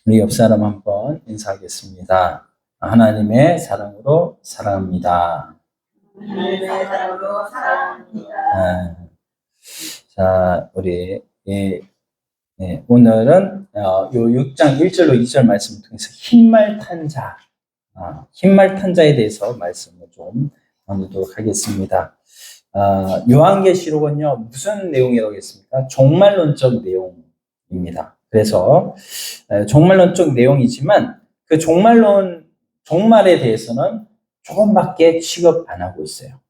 우리 옆 사람 한번 인사하겠습니다. 하나님의 사랑으로 사랑합니다. 하나님의 사랑으로 사랑합니다. 자, 우리 오늘은 요 6장 1절로 2절 말씀을 통해서 흰말탄 자, 흰말탄 자에 대해서 말씀을 좀 나누도록 하겠습니다. 요한계시록은요, 무슨 내용이라고 했습니까? 종말론적 내용입니다. 그래서 종말론적 내용이지만 그 종말에 대해서는 조금밖에 취급 안 하고 있어요.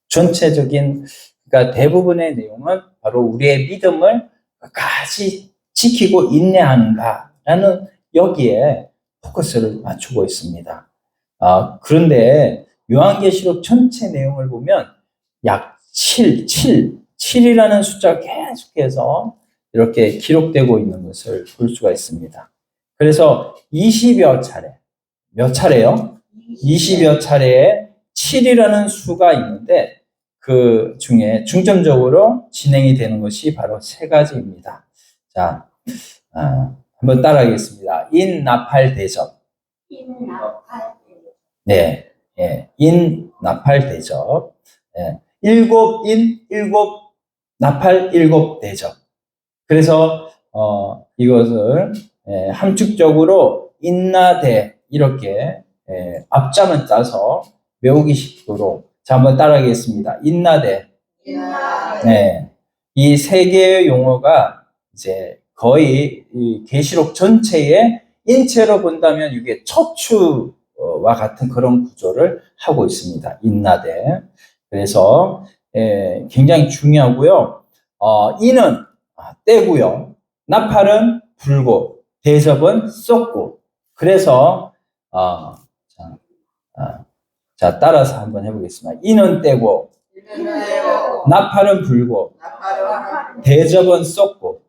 전체적인, 그러니까 대부분의 내용은 바로 우리의 믿음을 끝까지 지키고 인내하는가라는 여기에 포커스를 맞추고 있습니다. 그런데 요한계시록 전체 내용을 보면 약 7이라는 숫자가 계속해서 이렇게 기록되고 있는 것을 볼 수가 있습니다. 그래서 20여 차례, 몇 차례요? 20여 차례에 7이라는 수가 있는데 그 중에 중점적으로 진행이 되는 것이 바로 세 가지입니다. 자, 한번 따라하겠습니다. 인나팔대접. 네, 인나팔대접. 일곱 나팔 대접. 그래서 이것을 함축적으로 인나대 이렇게 앞자만 따서 외우기 쉽도록 자 한번 따라하겠습니다. 인나대. 네, 이 세 개의 용어가 이제 거의 이 계시록 전체의 인체로 본다면 이게 척추와 같은 그런 구조를 하고 있습니다. 인나대. 그래서 굉장히 중요하고요. 인은 떼고요. 나팔은 불고, 대접은 쏟고. 그래서 자 따라서 한번 해보겠습니다. 인은 떼고, 나팔은 불고, 대접은 쏟고.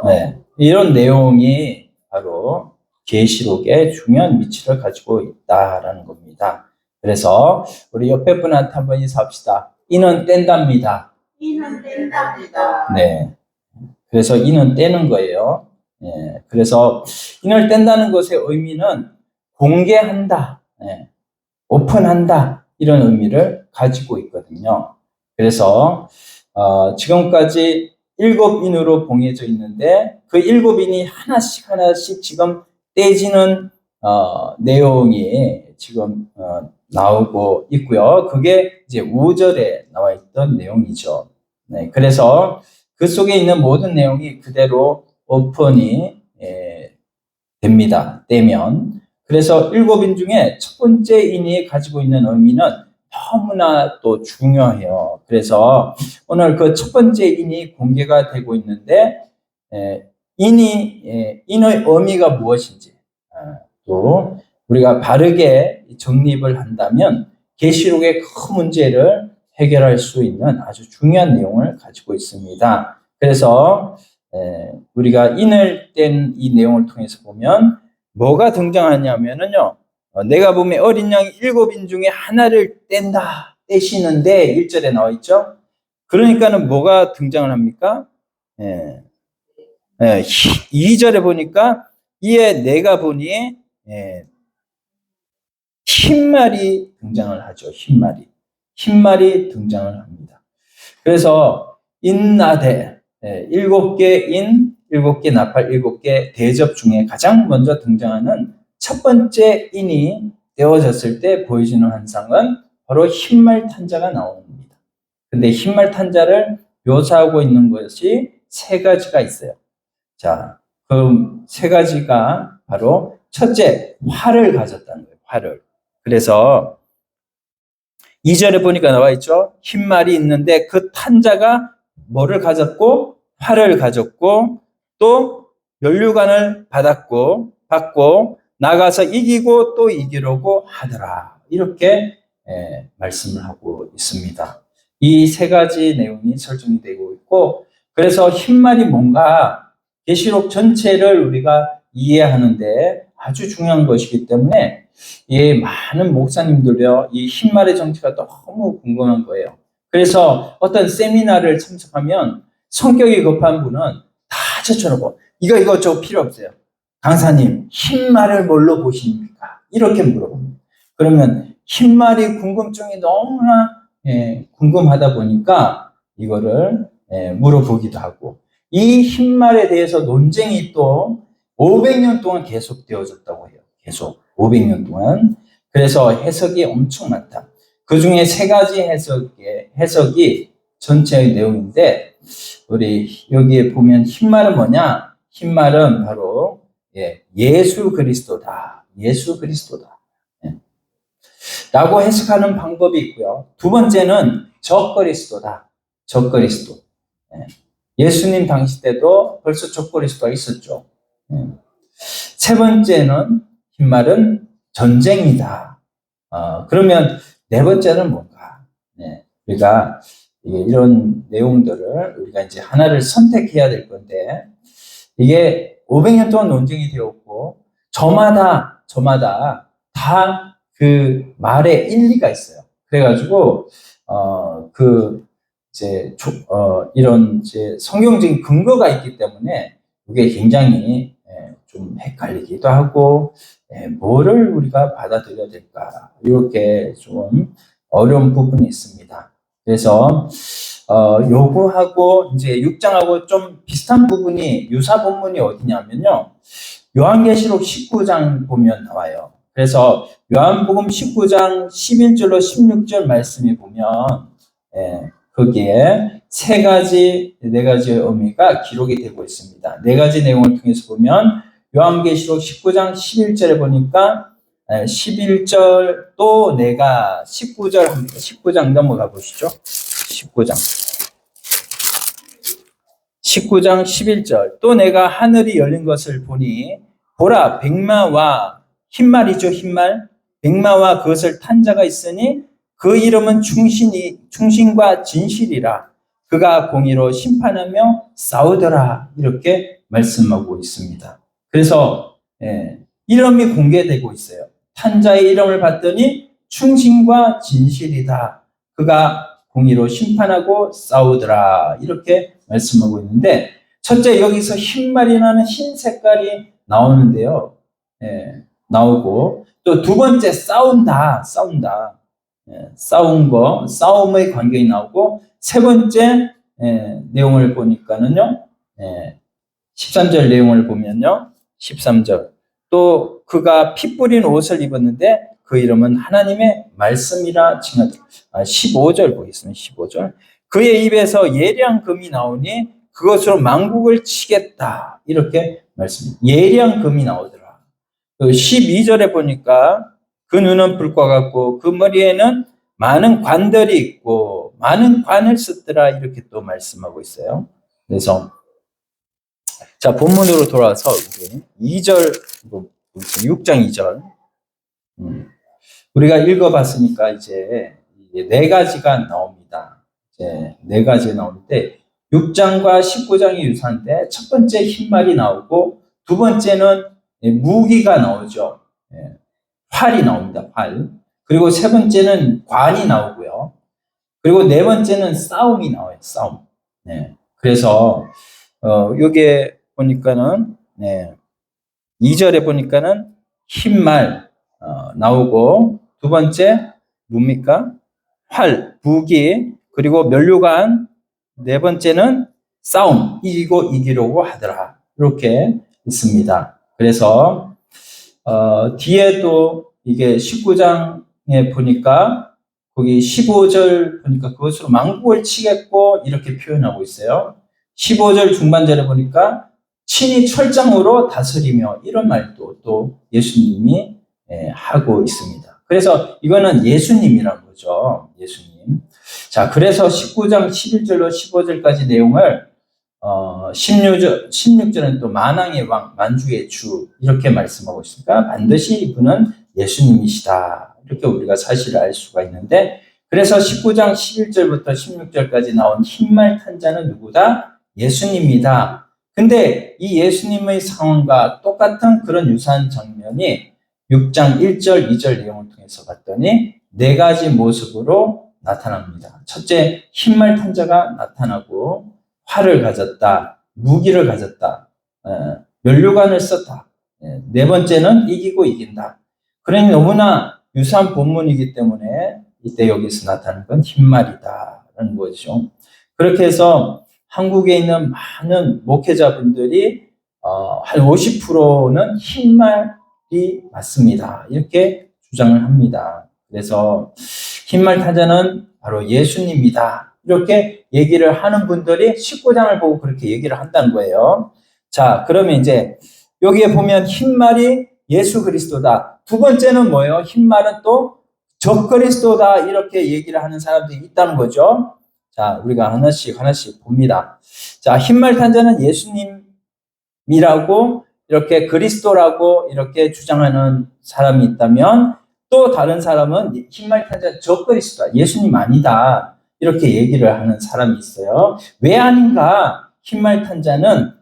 네, 이런 내용이 바로 계시록에 중요한 위치를 가지고 있다라는 겁니다. 그래서 우리 옆에 분한테 한번 인사합시다. 인은 뗀답니다. 이는 뗀답니다. 네. 그래서 인은 떼는 거예요. 그래서 인을 뗀다는 것의 의미는 공개한다, 오픈한다 이런 의미를 가지고 있거든요. 그래서 지금까지 7인으로 봉해져 있는데 그 7인이 하나씩 지금 떼지는 내용이 지금 나오고 있고요. 그게 이제 5절에 나와 있던 내용이죠. 네, 그래서 그 속에 있는 모든 내용이 그대로 오픈이 됩니다. 떼면. 그래서 7인 중에 첫 번째 인이 가지고 있는 의미는 너무나 또 중요해요. 그래서 오늘 그 첫 번째 인이 공개가 되고 있는데 인의 의미가 무엇인지 또 우리가 바르게 정립을 한다면 계시록의 큰 문제를 해결할 수 있는 아주 중요한 내용을 가지고 있습니다. 그래서 우리가 인을 뗀 이 내용을 통해서 보면 뭐가 등장하냐면요. 내가 보면 어린 양이 7인 중에 하나를 떼시는데 1절에 나와 있죠. 그러니까는 뭐가 등장을 합니까? 2절에 보니까 이에 내가 보니 흰말이 등장을 하죠. 흰말이 등장을 합니다. 그래서 인나대 7개 인, 7개 나팔, 7개 대접 중에 가장 먼저 등장하는 첫 번째 인이 떼어졌을 때 보여지는 환상은 바로 흰말 탄자가 나옵니다. 근데 흰말 탄자를 묘사하고 있는 것이 세 가지가 있어요. 자, 그 세 가지가 바로 첫째, 활을 가졌다는 거예요. 활을. 그래서 2절에 보니까 나와 있죠. 흰말이 있는데 그 탄자가 뭐를 가졌고 활을 가졌고 또 면류관을 받고 나가서 이기고 또 이기려고 하더라. 이렇게 말씀을 하고 있습니다. 이 세 가지 내용이 설정이 되고 있고 그래서 흰말이 뭔가 계시록 전체를 우리가 이해하는데 아주 중요한 것이기 때문에 많은 목사님들요 이 흰말의 정체가 너무 궁금한 거예요. 그래서 어떤 세미나를 참석하면 성격이 급한 분은 다 저처럼 이거 저 필요 없어요. 강사님, 흰말을 뭘로 보십니까? 이렇게 물어봅니다. 그러면 흰말이 궁금증이 너무나 궁금하다 보니까 이거를 물어보기도 하고, 이 흰말에 대해서 논쟁이 또 500년 동안 계속 되어졌다고 해요. 계속 500년 동안. 그래서 해석이 엄청 많다. 그 중에 세 가지 해석이 전체의 내용인데, 우리 여기에 보면 흰말은 뭐냐? 흰말은 바로 예수 그리스도다. 예수 그리스도다. 라고 해석하는 방법이 있고요. 두 번째는 적그리스도다. 적그리스도. 예수님 당시 때도 벌써 적그리스도가 있었죠. 세 번째는 흰말은 전쟁이다. 그러면 네 번째는 뭔가? 우리가 이런 내용들을 우리가 이제 하나를 선택해야 될 건데, 이게 500년 동안 논쟁이 되었고, 저마다 다 그 말에 일리가 있어요. 그래가지고, 이런 이제 성경적인 근거가 있기 때문에 이게 굉장히 좀 헷갈리기도 하고, 뭐를 우리가 받아들여야 될까? 이렇게 좀 어려운 부분이 있습니다. 그래서, 요거하고 이제 6장하고 좀 비슷한 부분이, 유사 본문이 어디냐면요. 요한계시록 19장 보면 나와요. 그래서 요한복음 19장 11절로 16절 말씀에 보면, 거기에 네 가지의 의미가 기록이 되고 있습니다. 네 가지 내용을 통해서 보면, 요한계시록 19장 11절에 보니까 11절 또 내가 19절 합니다. 19장 넘어가 보시죠. 19장 11절 또 내가 하늘이 열린 것을 보니 보라 백마와 흰말이죠. 흰말 백마와 그것을 탄 자가 있으니 그 이름은 충신과 진실이라. 그가 공의로 심판하며 싸우더라. 이렇게 말씀하고 있습니다. 그래서 이름이 공개되고 있어요. 탄 자의 이름을 봤더니 충신과 진실이다. 그가 공의로 심판하고 싸우더라. 이렇게 말씀하고 있는데, 첫째 여기서 흰말이라는 흰 색깔이 나오는데요. 나오고, 또 두 번째 싸운다. 싸움의 관계가 나오고, 세 번째 내용을 보니까는요, 13절 내용을 보면요, 13절 또 그가 피 뿌린 옷을 입었는데 그 이름은 하나님의 말씀이라 칭하다. 15절 보겠습니다. 15절 그의 입에서 예리한 금이 나오니 그것으로 만국을 치겠다. 이렇게 말씀. 예리한 금이 나오더라. 12절에 보니까 그 눈은 불과 같고 그 머리에는 많은 관들이 있고 많은 관을 썼더라. 이렇게 또 말씀하고 있어요. 그래서 자, 본문으로 돌아와서 2절, 6장 2절. 우리가 읽어봤으니까 이제 네 가지가 나옵니다. 이제 네 가지가 나오는데 6장과 19장이 유사한데 첫 번째 흰말이 나오고 두 번째는 무기가 나오죠. 활이 나옵니다. 활. 그리고 세 번째는 관이 나오고요. 그리고 네 번째는 싸움이 나와요. 싸움. 그래서 여기에 보니까는 2절에 보니까는 흰말 나오고 두 번째 뭡니까? 활, 무기, 그리고 면류관, 네 번째는 싸움, 이기고 이기려고 하더라. 이렇게 있습니다. 그래서 뒤에도 이게 19장에 보니까 거기 15절 보니까 그것으로 만국을 치겠고 이렇게 표현하고 있어요. 15절 중반절에 보니까 친히 철장으로 다스리며 이런 말도 또 예수님이 하고 있습니다. 그래서 이거는 예수님이라는 거죠. 예수님. 자, 그래서 19장 11절로 15절까지 내용을 16절은 또 만왕의 왕, 만주의 주 이렇게 말씀하고 있으니까 반드시 이분은 예수님이시다. 이렇게 우리가 사실을 알 수가 있는데, 그래서 19장 11절부터 16절까지 나온 흰말 탄 자는 누구다? 예수님이다. 근데 이 예수님의 상황과 똑같은 그런 유사한 장면이 6장 1절, 2절 내용을 통해서 봤더니 네 가지 모습으로 나타납니다. 첫째, 흰말 탄 자가 나타나고 활을 가졌다, 무기를 가졌다. 면류관을 썼다. 네 번째는 이기고 이긴다. 그러니 너무나 유사한 본문이기 때문에 이때 여기서 나타나는 건 흰말이다라는 거죠. 그렇게 해서 한국에 있는 많은 목회자분들이 한 50%는 흰말이 맞습니다. 이렇게 주장을 합니다. 그래서 흰말 타자는 바로 예수님이다. 이렇게 얘기를 하는 분들이 19장을 보고 그렇게 얘기를 한다는 거예요. 자, 그러면 이제 여기에 보면 흰말이 예수 그리스도다. 두 번째는 뭐예요? 흰말은 또 적그리스도다. 이렇게 얘기를 하는 사람들이 있다는 거죠. 자, 우리가 하나씩 봅니다. 자, 흰말 탄자는 예수님이라고 이렇게 그리스도라고 이렇게 주장하는 사람이 있다면 또 다른 사람은 흰말 탄자는 적그리스도다. 예수님 아니다. 이렇게 얘기를 하는 사람이 있어요. 왜 아닌가? 흰말 탄자는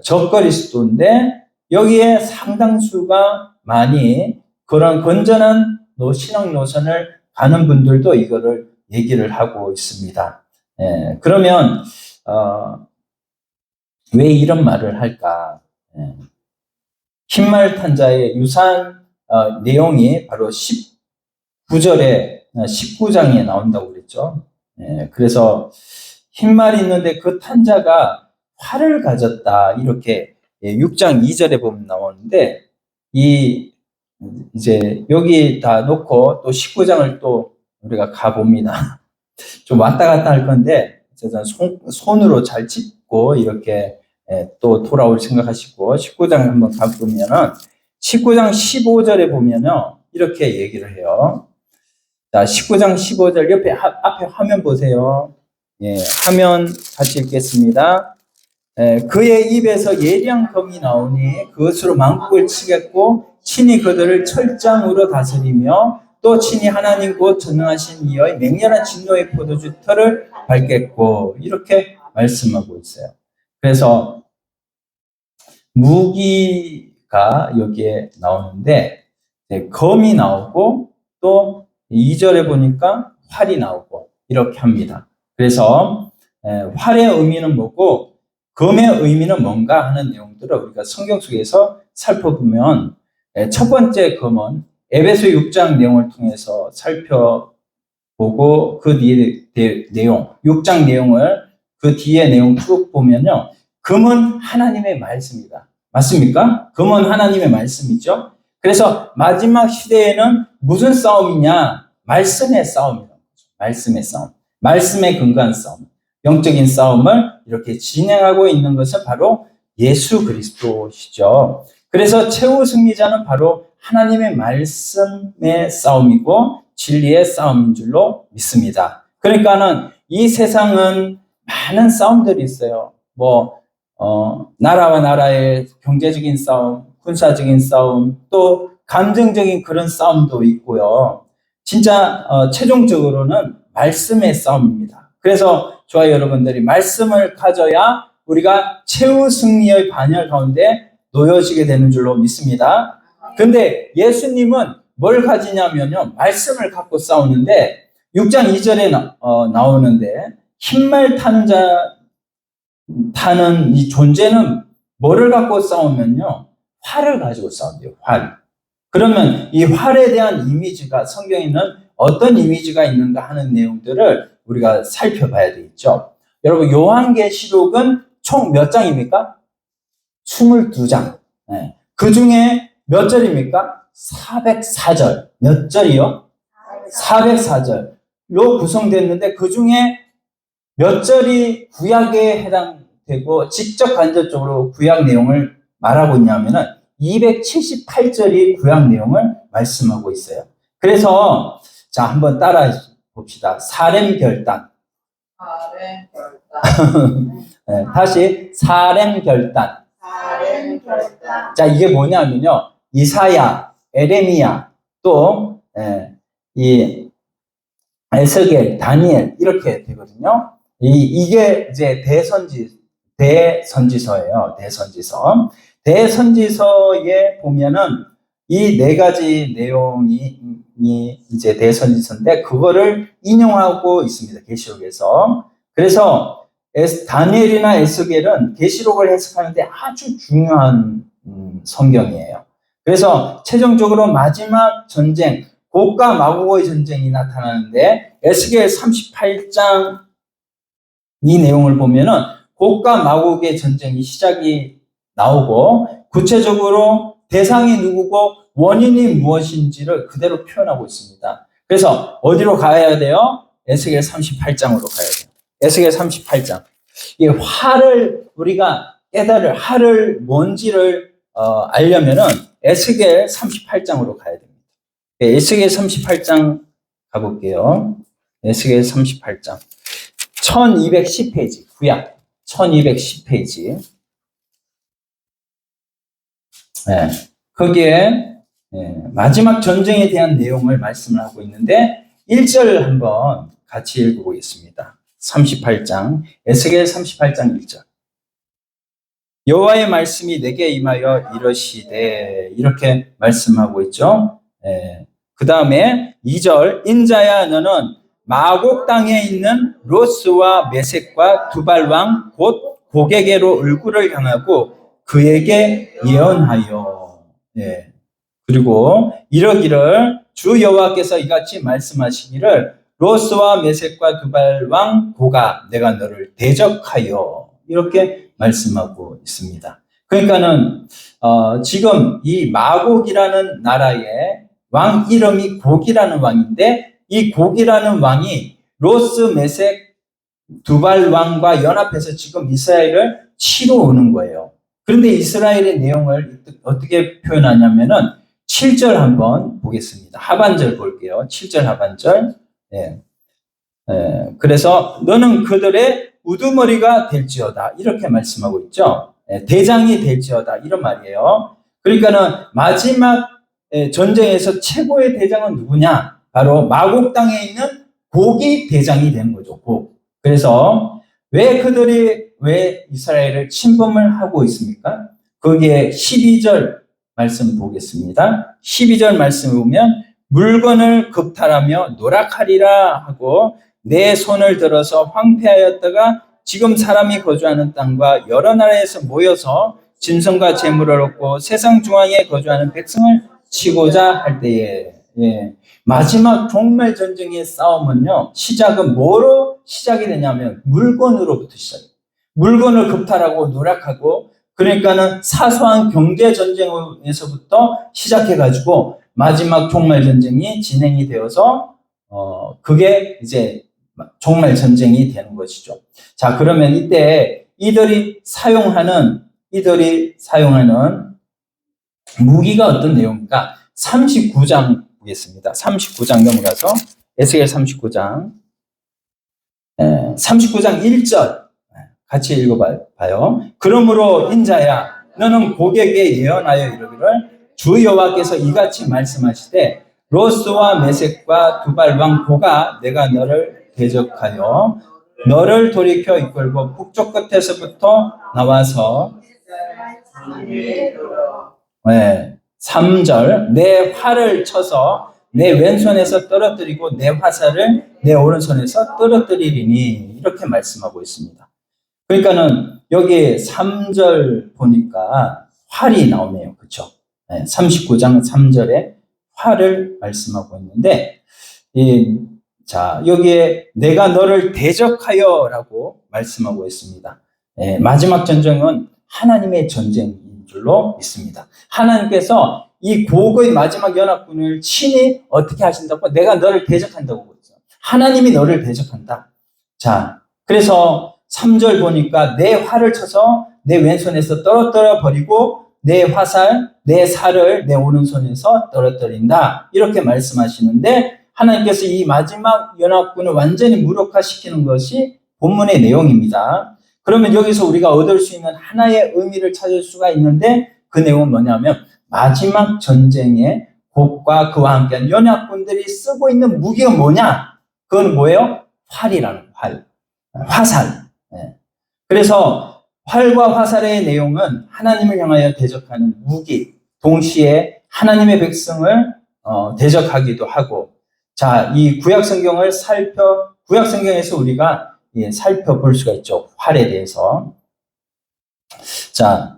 적그리스도인데 여기에 상당수가 많이 그런 건전한 신앙 노선을 가는 분들도 이거를 얘기를 하고 있습니다. 그러면 왜 이런 말을 할까? 흰말 탄자의 유사한 내용이 바로 19장에 나온다고 그랬죠. 그래서 흰말이 있는데 그 탄자가 활을 가졌다. 이렇게 6장 2절에 보면 나오는데 이제 여기 다 놓고 또 19장을 또 우리가 가봅니다. 좀 왔다 갔다 할 건데 저는 손으로 잘 짚고 이렇게 또 돌아올 생각하시고 19장 한번 가보면은 19장 15절에 보면은 이렇게 얘기를 해요. 자, 19장 15절 옆에 앞에 화면 보세요. 화면 같이 읽겠습니다. 그의 입에서 예리한 검이 나오니 그것으로 만국을 치겠고 친히 그들을 철장으로 다스리며 또 친히 하나님 곧 전능하신 이의 맹렬한 진노의 포도주 털을 밟겠고 이렇게 말씀하고 있어요. 그래서 무기가 여기에 나오는데 검이 나오고 또 2절에 보니까 활이 나오고 이렇게 합니다. 그래서 활의 의미는 뭐고 검의 의미는 뭔가 하는 내용들을 우리가 성경 속에서 살펴보면 첫 번째 검은 에베소 6장 내용을 통해서 살펴보고 그 뒤에 내용, 6장 내용을 그 뒤에 내용 쭉 보면요. 검은 하나님의 말씀이다. 맞습니까? 검은 하나님의 말씀이죠. 그래서 마지막 시대에는 무슨 싸움이냐? 말씀의 싸움이라는 거죠. 말씀의 싸움. 말씀에 근거한 싸움. 영적인 싸움을 이렇게 진행하고 있는 것은 바로 예수 그리스도시죠. 그래서 최후 승리자는 바로 하나님의 말씀의 싸움이고 진리의 싸움인 줄로 믿습니다. 그러니까는 이 세상은 많은 싸움들이 있어요. 나라와 나라의 경제적인 싸움, 군사적인 싸움, 또 감정적인 그런 싸움도 있고요. 진짜 최종적으로는 말씀의 싸움입니다. 그래서 저와 여러분들이 말씀을 가져야 우리가 최후 승리의 반열 가운데 놓여지게 되는 줄로 믿습니다. 근데 예수님은 뭘 가지냐면요. 말씀을 갖고 싸우는데 6장 2절에 나오는데 흰말 타는 이 존재는 뭐를 갖고 싸우면요. 활을 가지고 싸운대요. 활. 그러면 이 활에 대한 이미지가 성경에는 어떤 이미지가 있는가 하는 내용들을 우리가 살펴봐야 되겠죠. 여러분 요한계시록은 총 몇 장입니까? 22장. 그 중에 몇 절입니까? 404절. 몇 절이요? 404절로 구성됐는데 그 중에 몇 절이 구약에 해당되고 직접 간접적으로 구약 내용을 말하고 있냐면은 278절이 구약 내용을 말씀하고 있어요. 그래서 자 한번 따라 봅시다. 사렘결단. 다시 사렘결단. 자 이게 뭐냐면요. 이사야, 에레미야, 또 이 에스겔, 다니엘 이렇게 되거든요. 이게 이제 대선지서예요. 대선지서. 대선지서에 보면은 이 네 가지 내용이 이제 대선지서인데 그거를 인용하고 있습니다. 계시록에서. 그래서 다니엘이나 에스겔은 계시록을 해석하는데 아주 중요한 성경이에요. 그래서 최종적으로 마지막 전쟁, 곡과 마고의 전쟁이 나타나는데 에스겔 38장 이 내용을 보면은 곡과 마곡의 전쟁이 시작이 나오고 구체적으로 대상이 누구고 원인이 무엇인지를 그대로 표현하고 있습니다. 그래서 어디로 가야 돼요? 에스겔 38장으로 가야 돼요. 에스겔 38장. 이 화를 우리가 깨달을 화를 뭔지를 알려면은 에스겔 38장으로 가야 됩니다. 에스겔 38장 가볼게요. 에스겔 38장. 1210페이지, 구약 1210페이지. 네, 거기에 마지막 전쟁에 대한 내용을 말씀을 하고 있는데 1절 한번 같이 읽어보겠습니다. 38장, 에스겔 38장 1절. 여호와의 말씀이 내게 임하여 이러시되, 이렇게 말씀하고 있죠. 그 다음에 2절, 인자야 너는 마곡 땅에 있는 로스와 메섹과 두발왕 곧 고게게로 얼굴을 향하고 그에게 예언하여. 그리고 이러기를 주 여호와께서 이같이 말씀하시기를 로스와 메섹과 두발왕 고가 내가 너를 대적하여. 이렇게 말씀하고 있습니다. 그러니까는 지금 이 마곡이라는 나라의 왕 이름이 곡이라는 왕인데 이 곡이라는 왕이 로스, 메섹, 두발 왕과 연합해서 지금 이스라엘을 치러 오는 거예요. 그런데 이스라엘의 내용을 어떻게 표현하냐면은 7절 한번 보겠습니다. 하반절 볼게요. 7절 하반절. 그래서 너는 그들의 우두머리가 될지어다. 이렇게 말씀하고 있죠. 대장이 될지어다. 이런 말이에요. 그러니까는 마지막 전쟁에서 최고의 대장은 누구냐? 바로 마곡 땅에 있는 곡이 대장이 되는 거죠. 곡. 그래서 왜 이스라엘을 침범을 하고 있습니까? 거기에 12절 말씀 보겠습니다. 12절 말씀 보면 물건을 겁탈하며 노락하리라 하고 내 손을 들어서 황폐하였다가 지금 사람이 거주하는 땅과 여러 나라에서 모여서 짐승과 재물을 얻고 세상 중앙에 거주하는 백성을 치고자 할 때에 마지막 종말 전쟁의 싸움은요, 시작은 뭐로 시작이 되냐면 물건으로부터 시작해요. 물건을 겁탈하고 노력하고, 그러니까는 사소한 경제 전쟁에서부터 시작해가지고 마지막 종말 전쟁이 진행이 되어서 그게 이제 종말 전쟁이 되는 것이죠. 자, 그러면 이때 이들이 사용하는 무기가 어떤 내용입니까? 39장 보겠습니다. 39장 넘어가서 에스겔 39장 1절 같이 읽어봐요. 그러므로 인자야 너는 고객에게 예언하여 이르기를 주 여호와께서 이같이 말씀하시되 로스와 메섹과 두발 왕 고가 내가 너를 대적하여 너를 돌이켜 이끌고 북쪽 끝에서부터 나와서 3절 내 활을 쳐서 내 왼손에서 떨어뜨리고 내 화살을 내 오른손에서 떨어뜨리리니 이렇게 말씀하고 있습니다. 그러니까는 여기 3절 보니까 활이 나오네요. 그렇죠? 39장 3절에 활을 말씀하고 있는데 자, 여기에 내가 너를 대적하여 라고 말씀하고 있습니다. 마지막 전쟁은 하나님의 전쟁인 줄로 믿습니다. 하나님께서 이 곡의 마지막 연합군을 친히 어떻게 하신다고? 내가 너를 대적한다고 그러죠. 하나님이 너를 대적한다. 자, 그래서 3절 보니까 내 활을 쳐서 내 왼손에서 떨어뜨려 버리고 내 화살, 내 살을 내 오른손에서 떨어뜨린다. 이렇게 말씀하시는데 하나님께서 이 마지막 연합군을 완전히 무력화시키는 것이 본문의 내용입니다. 그러면 여기서 우리가 얻을 수 있는 하나의 의미를 찾을 수가 있는데 그 내용은 뭐냐면 마지막 전쟁에 곡과 그와 함께한 연합군들이 쓰고 있는 무기가 뭐냐? 그건 뭐예요? 활이라는 활, 화살. 그래서 활과 화살의 내용은 하나님을 향하여 대적하는 무기, 동시에 하나님의 백성을 대적하기도 하고, 자, 이 구약 성경에서 우리가 예, 살펴볼 수가 있죠. 활에 대해서. 자,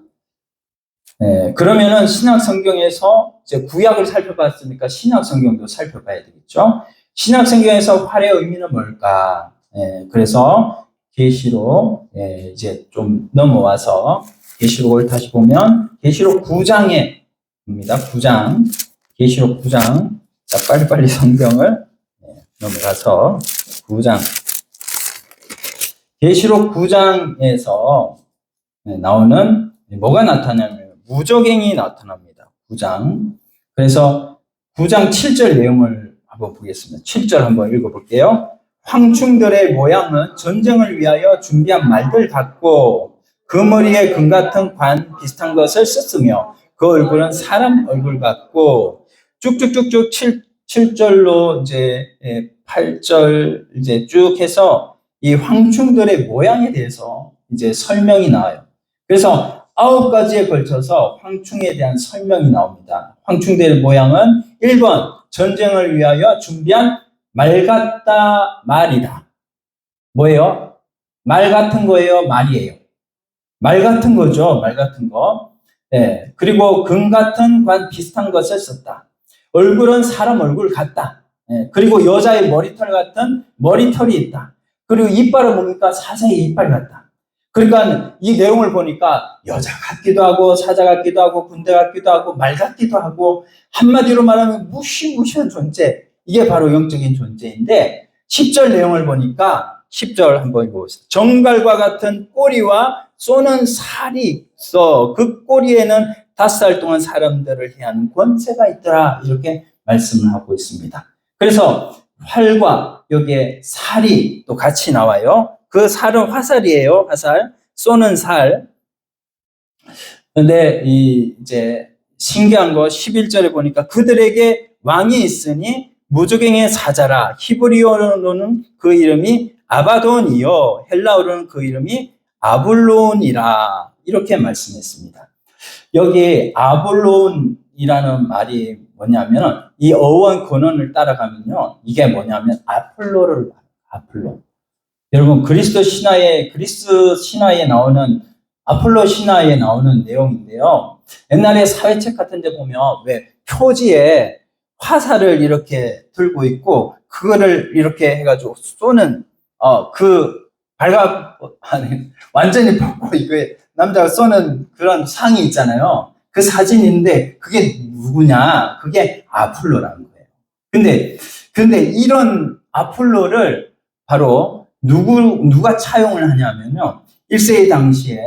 그러면은 신약 성경에서 이제 구약을 살펴봤으니까 신약 성경도 살펴봐야 되겠죠. 신약 성경에서 활의 의미는 뭘까? 그래서 계시록 이제 좀 넘어와서 계시록을 다시 보면 계시록 9장에 봅니다. 9장 계시록 9장. 자, 빨리빨리 성경을 넘어가서 9장 계시록 9장에서 나오는 뭐가 나타나냐면 무저갱이 나타납니다. 9장. 그래서 9장 7절 내용을 한번 보겠습니다. 7절 한번 읽어볼게요. 황충들의 모양은 전쟁을 위하여 준비한 말들 같고 그 머리에 금 같은 관 비슷한 것을 썼으며 그 얼굴은 사람 얼굴 같고 쭉쭉쭉쭉 7절로 이제 8절 이제 쭉 해서 이 황충들의 모양에 대해서 이제 설명이 나와요. 그래서 9가지에 걸쳐서 황충에 대한 설명이 나옵니다. 황충들의 모양은 1번 전쟁을 위하여 준비한 말 같다 말이다. 뭐예요? 말 같은 거예요? 말이에요? 말 같은 거죠. 말 같은 거. 네. 그리고 금 같은 관 비슷한 것을 썼다. 얼굴은 사람 얼굴 같다. 네. 그리고 여자의 머리털 같은 머리털이 있다. 그리고 이빨은 뭡니까? 사자의 이빨 같다. 그러니까 이 내용을 보니까 여자 같기도 하고 사자 같기도 하고 군대 같기도 하고 말 같기도 하고 한마디로 말하면 무시무시한 존재. 이게 바로 영적인 존재인데 10절 내용을 보니까 10절 한번 읽어보세요. 정갈과 같은 꼬리와 쏘는 살이 있어 그 꼬리에는 5살 동안 사람들을 해하는 권세가 있더라. 이렇게 말씀을 하고 있습니다. 그래서 활과 여기에 살이 또 같이 나와요. 그 살은 화살이에요. 화살. 쏘는 살. 근데 이제 신기한 거 11절에 보니까 그들에게 왕이 있으니 무저갱의 사자라. 히브리어로는 그 이름이 아바돈이요. 헬라어로는 그 이름이 아블론이라. 이렇게 말씀했습니다. 여기 아블론이라는 말이 뭐냐면 이 어원 근원을 따라가면요. 이게 뭐냐면 아폴로. 여러분 그리스 신화에 나오는 아폴로 신화에 나오는 내용인데요. 옛날에 사회책 같은 데 보면 왜 표지에 화살을 이렇게 들고 있고 그거를 이렇게 해가지고 쏘는 완전히 벗고 이게 남자가 쏘는 그런 상이 있잖아요. 그 사진인데 그게 누구냐? 그게 아폴로라는 거예요. 근데 이런 아폴로를 바로 누가 차용을 하냐면요. 1세기 당시에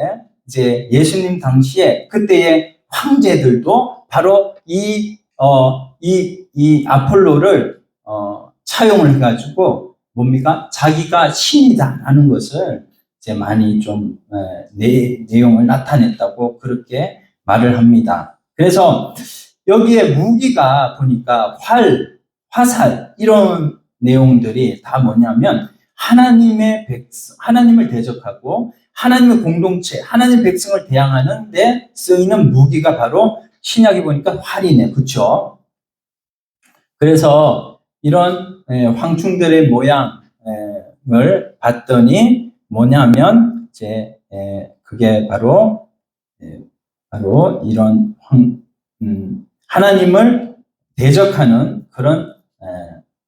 이제 예수님 당시에 그때의 황제들도 바로 이 아폴로를 차용을 해가지고 뭡니까? 자기가 신이다라는 것을 이제 많이 좀 내용을 나타냈다고 그렇게 말을 합니다. 그래서 여기에 무기가 보니까 화살 이런 내용들이 다 뭐냐면 하나님을 대적하고 하나님의 공동체, 하나님 백성을 대항하는 데 쓰이는 무기가 바로 신약에 보니까 활이네. 그렇죠? 그래서 이런 황충들의 모양을 봤더니 뭐냐면 이제 그게 바로 이런 하나님을 대적하는 그런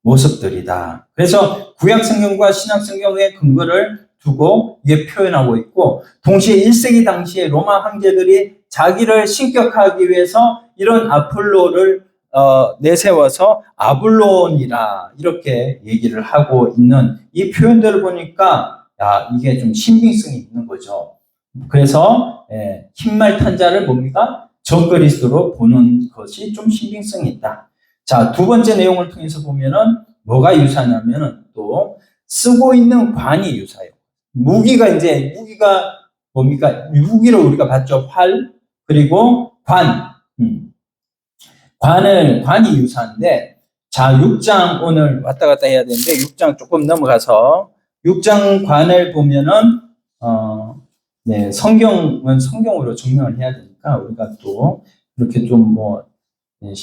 모습들이다. 그래서 구약 성경과 신약 성경의 근거를 두고 이게 표현하고 있고 동시에 1세기 당시에 로마 황제들이 자기를 신격화하기 위해서 이런 아폴로를 내세워서 아블론이라 이렇게 얘기를 하고 있는 이 표현들을 보니까 이게 좀 신빙성이 있는 거죠. 그래서 흰말 탄자를 뭡니까? 적그리스도로 보는 것이 좀 신빙성이 있다. 자, 두 번째 내용을 통해서 보면은 뭐가 유사냐면은 또 쓰고 있는 관이 유사해요. 무기가 뭡니까? 무기를 우리가 봤죠. 활, 그리고 관. 관이 유사한데, 자, 6장 오늘 왔다 갔다 해야 되는데, 6장 조금 넘어가서, 6장 관을 보면은, 성경은 성경으로 증명을 해야 되니까, 우리가 또, 이렇게 좀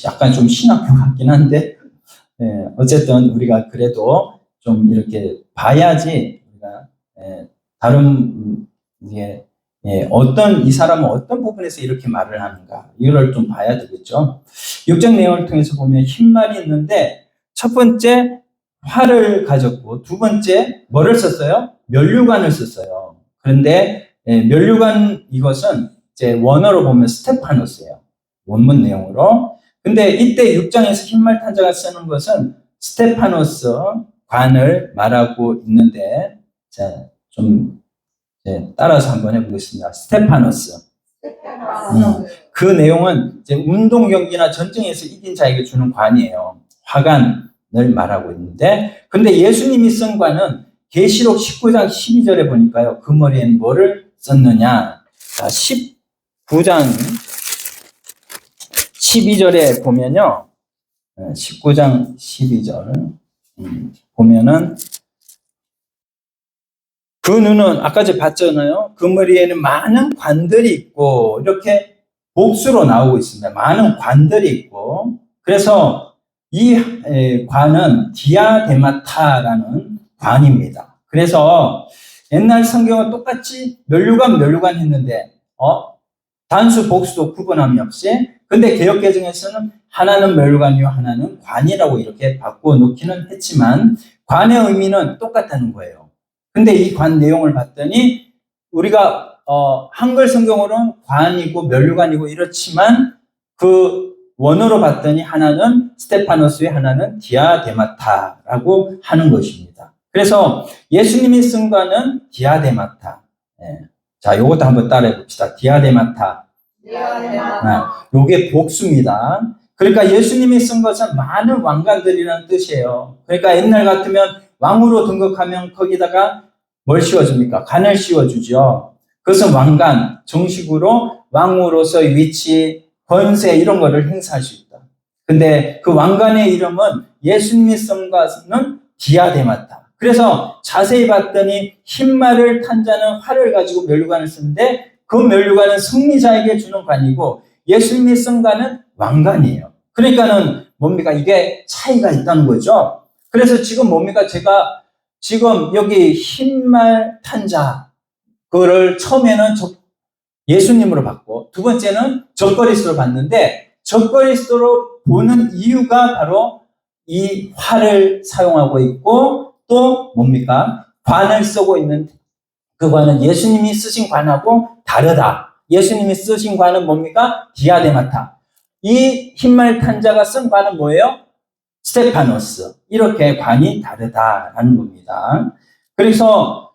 약간 좀 신학교 같긴 한데, 어쨌든 우리가 그래도 좀 이렇게 봐야지 우리가 다른 이게 어떤 이 사람은 어떤 부분에서 이렇게 말을 하는가 이걸 좀 봐야 되겠죠. 6장 내용을 통해서 보면 흰 말이 있는데 첫 번째 활을 가졌고 두 번째 뭐를 썼어요? 면류관을 썼어요. 그런데 면류관 이것은 이제 원어로 보면 스테파노스예요. 원문 내용으로. 근데 이때 6장에서 흰말 탄자가 쓰는 것은 스테파노스 관을 말하고 있는데 자, 좀 따라서 한번 해보겠습니다. 스테파노스. 그 내용은 이제 운동 경기나 전쟁에서 이긴 자에게 주는 관이에요. 화관을 말하고 있는데, 근데 예수님이 쓴 관은 계시록 19장 12절에 보니까요, 그 머리에는 뭐를 썼느냐? 자, 19장 12절에 보면요, 19장 12절 보면은 그 눈은 아까 제가 봤잖아요. 그 머리에는 많은 관들이 있고 이렇게 복수로 나오고 있습니다. 많은 관들이 있고 그래서 이 관은 디아데마타라는 관입니다. 그래서 옛날 성경은 똑같이 면류관 했는데 단수 복수도 구분함이 없이 근데 개역개정에서는 하나는 면류관이요 하나는 관이라고 이렇게 바꿔 놓기는 했지만 관의 의미는 똑같다는 거예요. 근데 이 관 내용을 봤더니 우리가 한글 성경으로는 관이고 면류관이고 이렇지만 그 원어로 봤더니 하나는 스테파노스의 하나는 디아데마타라고 하는 것입니다. 그래서 예수님이 쓴 관은 디아데마타. 자, 요것도 한번 따라해 봅시다. 디아데마타. 요게 복수입니다. 그러니까 예수님이 쓴 것은 많은 왕관들이라는 뜻이에요. 그러니까 옛날 같으면 왕으로 등극하면 거기다가 뭘 씌워줍니까? 관을 씌워주죠. 그것은 왕관, 정식으로 왕으로서의 위치, 권세 이런 거를 행사할 수 있다. 근데 그 왕관의 이름은 예수님이 쓴 것은 디아데마타. 그래서 자세히 봤더니 흰 말을 탄 자는 활을 가지고 면류관을 쓰는데 그 면류관은 승리자에게 주는 관이고 예수님이 쓴 관은 왕관이에요. 그러니까는 뭡니까? 이게 차이가 있다는 거죠. 그래서 지금 뭡니까? 제가 지금 여기 흰말 탄자, 그거를 처음에는 예수님으로 봤고, 두 번째는 적그리스도로 봤는데, 적그리스도로 보는 이유가 바로 이 활을 사용하고 있고, 또 뭡니까? 관을 쓰고 있는 그 관은 예수님이 쓰신 관하고 다르다. 예수님이 쓰신 관은 뭡니까? 디아데마타. 이 흰말 탄자가 쓴 관은 뭐예요? 스테파노스. 이렇게 관이 다르다라는 겁니다. 그래서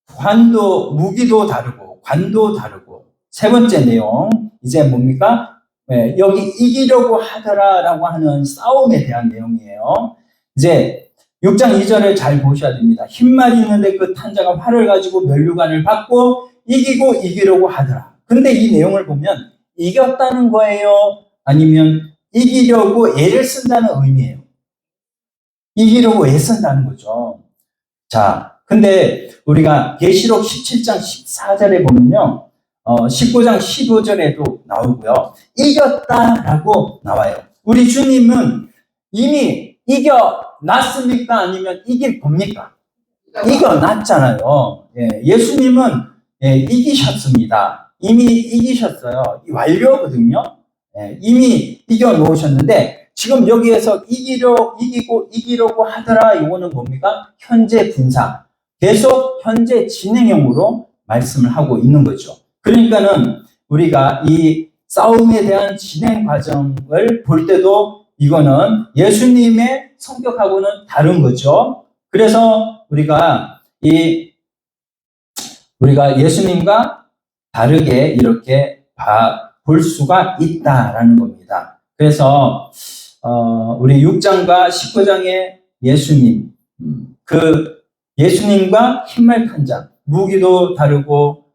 관도, 무기도 다르고 관도 다르고 세 번째 내용 이제 뭡니까? 여기 이기려고 하더라라고 하는 싸움에 대한 내용이에요. 이제 6장 2절을 잘 보셔야 됩니다. 흰말이 있는데 그 탄자가 활을 가지고 면류관을 받고 이기고 이기려고 하더라. 근데 이 내용을 보면 이겼다는 거예요? 아니면 이기려고 애를 쓴다는 의미예요? 이기려고 애쓴다는 거죠. 자, 근데 우리가 계시록 17장 14절에 보면요. 19장 15절에도 나오고요. 이겼다라고 나와요. 우리 주님은 이미 이겨놨습니까? 아니면 이길 겁니까? 이겨놨잖아요. 예수님은 이기셨습니다. 이미 이기셨어요. 완료거든요. 이미 이겨놓으셨는데 지금 여기에서 이기려고 하더라. 이거는 뭡니까? 현재 분사. 계속 현재 진행형으로 말씀을 하고 있는 거죠. 그러니까는 우리가 이 싸움에 대한 진행 과정을 볼 때도 이거는 예수님의 성격하고는 다른 거죠. 그래서 우리가 예수님과 다르게 이렇게 볼 수가 있다라는 겁니다. 그래서 우리 6장과 19장의 예수님, 그 예수님과 흰말 탄자, 무기도 다르고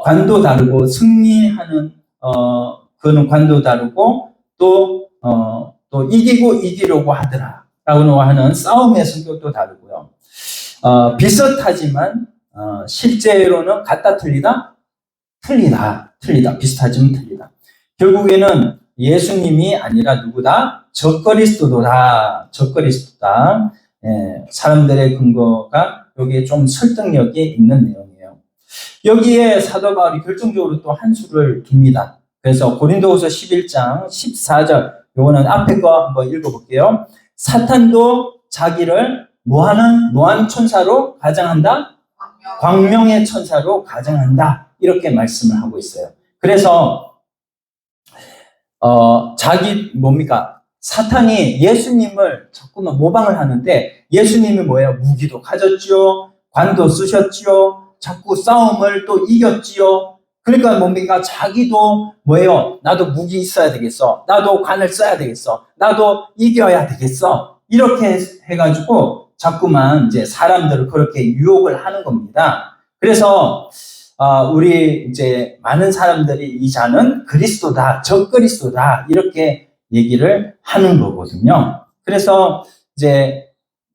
관도 다르고 승리하는 그는 관도 다르고 또 이기고 이기려고 하더라라고 하는 싸움의 성격도 다르고요. 비슷하지만 실제로는 같다 틀리다? 틀리다. 비슷하지만 틀리다. 결국에는 예수님이 아니라 누구다? 적그리스도다. 사람들의 근거가 여기에 좀 설득력이 있는 내용이에요. 여기에 사도 바울이 결정적으로 또 한 수를 둡니다. 그래서 고린도후서 11장 14절, 요거는 앞에 거 한번 읽어볼게요. 사탄도 자기를 뭐하는 천사로 가정한다? 광명의 천사로 가정한다. 이렇게 말씀을 하고 있어요. 그래서 뭡니까? 사탄이 예수님을 자꾸만 모방을 하는데, 예수님이 뭐예요? 무기도 가졌지요, 관도 쓰셨지요, 자꾸 싸움을 또 이겼지요. 그러니까 뭡니까? 자기도 뭐예요? 나도 무기 있어야 되겠어, 나도 관을 써야 되겠어, 나도 이겨야 되겠어, 이렇게 해가지고 자꾸만 이제 사람들을 그렇게 유혹을 하는 겁니다. 그래서 우리 이제 많은 사람들이 이 자는 그리스도다, 적그리스도다, 이렇게 얘기를 하는 거거든요. 그래서 이제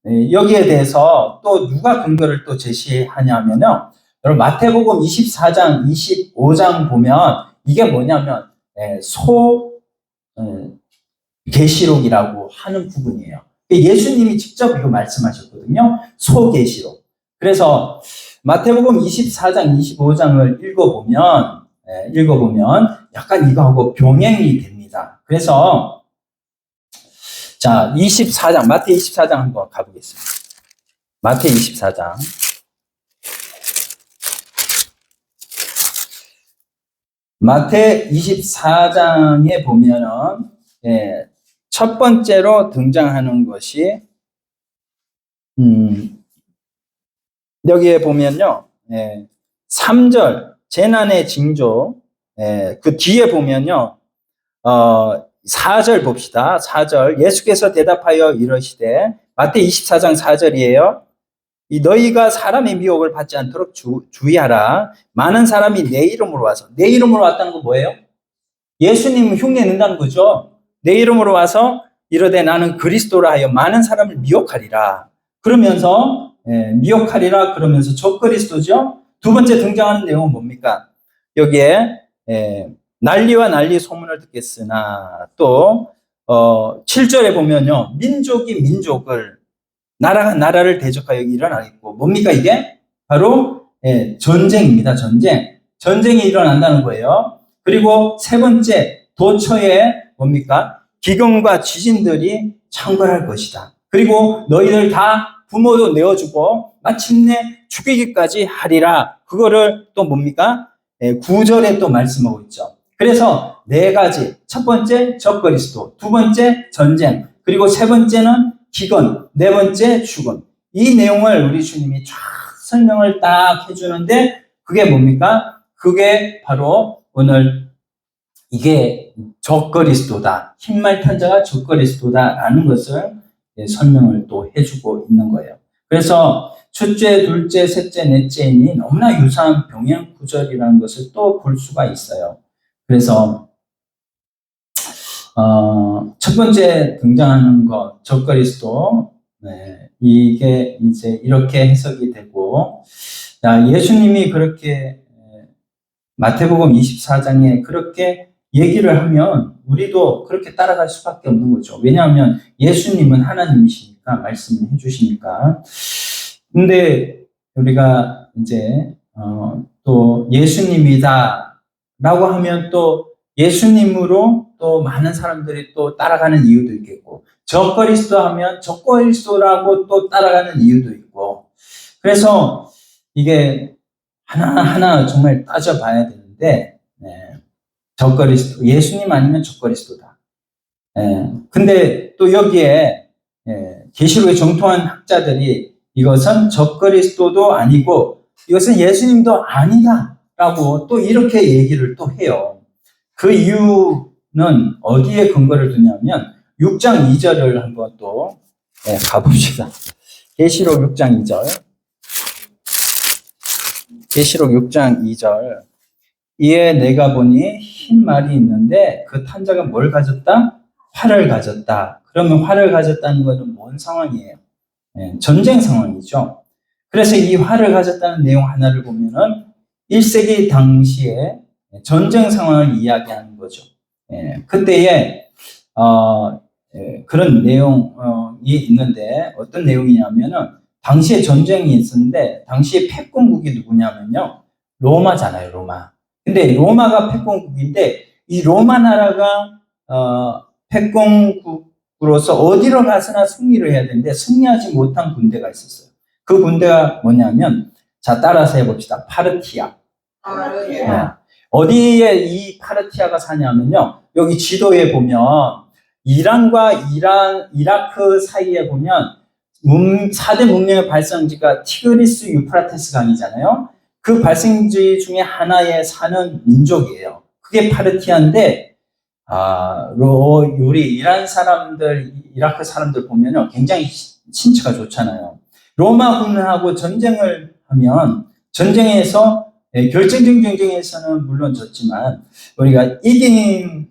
여기에 대해서 또 누가 근거를 또 제시하냐면요. 여러분 마태복음 24장, 25장 보면 이게 뭐냐면 소계시록이라고 하는 부분이에요. 예수님이 직접 이거 말씀하셨거든요. 소계시록. 그래서 마태복음 24장, 25장을 읽어보면 약간 이거하고 병행이 됩니다. 그래서 자, 24장, 마태 24장 한번 가보겠습니다. 마태 24장. 마태 24장에 보면은 첫 번째로 등장하는 것이 여기에 보면요, 3절 재난의 징조, 그 뒤에 보면요, 4절 봅시다. 4절 예수께서 대답하여 이러시되, 마태 24장 4절이에요. 너희가 사람의 미혹을 받지 않도록 주의하라. 많은 사람이 내 이름으로 와서, 내 이름으로 왔다는 건 뭐예요? 예수님 흉내 낸다는 거죠. 내 이름으로 와서 이르되 나는 그리스도라 하여 많은 사람을 미혹하리라. 그러면서 미혹하리라 그러면서 적그리스도죠. 두 번째 등장하는 내용은 뭡니까? 여기에 난리와 난리 소문을 듣겠으나, 또 7절에 보면요, 민족이 민족을, 나라가 나라를 대적하여 일어나겠고, 뭡니까 이게? 바로 전쟁입니다. 전쟁이 일어난다는 거예요. 그리고 세 번째, 도처에 뭡니까? 기근과 지진들이 창궐할 것이다. 그리고 너희들 다 부모도 내어주고 마침내 죽이기까지 하리라. 그거를 또 뭡니까? 9절에 또 말씀하고 있죠. 그래서 네 가지, 첫 번째 적그리스도, 두 번째 전쟁, 그리고 세 번째는 기근, 네 번째 죽음. 이 내용을 우리 주님이 쫙 설명을 딱 해주는데, 그게 뭡니까? 그게 바로 오늘 이게 적그리스도다, 흰말 자가 적그리스도다라는 것을 설명을 또 해주고 있는 거예요. 그래서 첫째, 둘째, 셋째, 넷째이니 너무나 유사한 병행 구절이라는 것을 또 볼 수가 있어요. 그래서 첫 번째 등장하는 것, 적그리스도, 이게 이제 이렇게 해석이 되고, 예수님이 그렇게 마태복음 24장에 그렇게 얘기를 하면 우리도 그렇게 따라갈 수밖에 없는 거죠. 왜냐하면 예수님은 하나님이시니까, 말씀을 해주시니까. 근데 우리가 이제 또 예수님이다 라고 하면 또 예수님으로 또 많은 사람들이 또 따라가는 이유도 있겠고, 적그리스도 하면 적그리스도라고 또 따라가는 이유도 있고, 그래서 이게 하나하나 정말 따져봐야 되는데, 적그리스도, 예수님 아니면 적그리스도다. 근데 또 여기에 계시록에 정통한 학자들이 이것은 적그리스도도 아니고 이것은 예수님도 아니다 라고 또 이렇게 얘기를 또 해요. 그 이유는 어디에 근거를 두냐면 6장 2절을 한번 또 가봅시다. 계시록 6장 2절. 계시록 6장 2절. 이에 내가 보니 흰 말이 있는데 그 탄자가 뭘 가졌다? 활을 가졌다. 그러면 활을 가졌다는 것은 뭔 상황이에요? 전쟁 상황이죠. 그래서 이 활을 가졌다는 내용 하나를 보면은 1세기 당시에 전쟁 상황을 이야기하는 거죠. 그때에 그런 내용이 있는데 어떤 내용이냐면은 당시에 전쟁이 있었는데 당시에 패권국이 누구냐면요. 로마잖아요, 로마. 근데 로마가 패권국인데 이 로마 나라가 패권국으로서 어디로 가서나 승리를 해야 되는데 승리하지 못한 군대가 있었어요. 그 군대가 뭐냐면 자 따라서 해봅시다. 파르티아. 네. 어디에 이 파르티아가 사냐면요. 여기 지도에 보면 이란과 이라크 사이에 보면 4대 문명의 발생지가 티그리스 유프라테스 강이잖아요. 그 발생지 중에 하나에 사는 민족이에요. 그게 파르티아인데 우리 이란 사람들, 이라크 사람들 보면요. 굉장히 신체가 좋잖아요. 로마군하고 전쟁을 하면 전쟁에서 결정적 경쟁에서는 물론 졌지만 우리가 이긴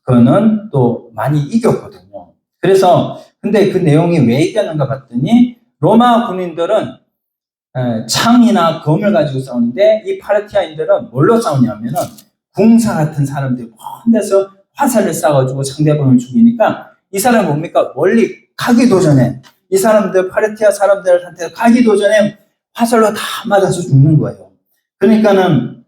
거는 또 많이 이겼거든요. 그래서 근데 그 내용이 왜 이겼는가 봤더니 로마 군인들은 창이나 검을 가지고 싸우는데 이 파르티아인들은 뭘로 싸우냐면은 궁사 같은 사람들이 먼 데서 화살을 쏴가지고 상대방을 죽이니까 이 사람은 뭡니까? 멀리 가기도 전에 이 사람들 파르티아 사람들한테 가기도 전에 화살로 다 맞아서 죽는 거예요. 그러니까는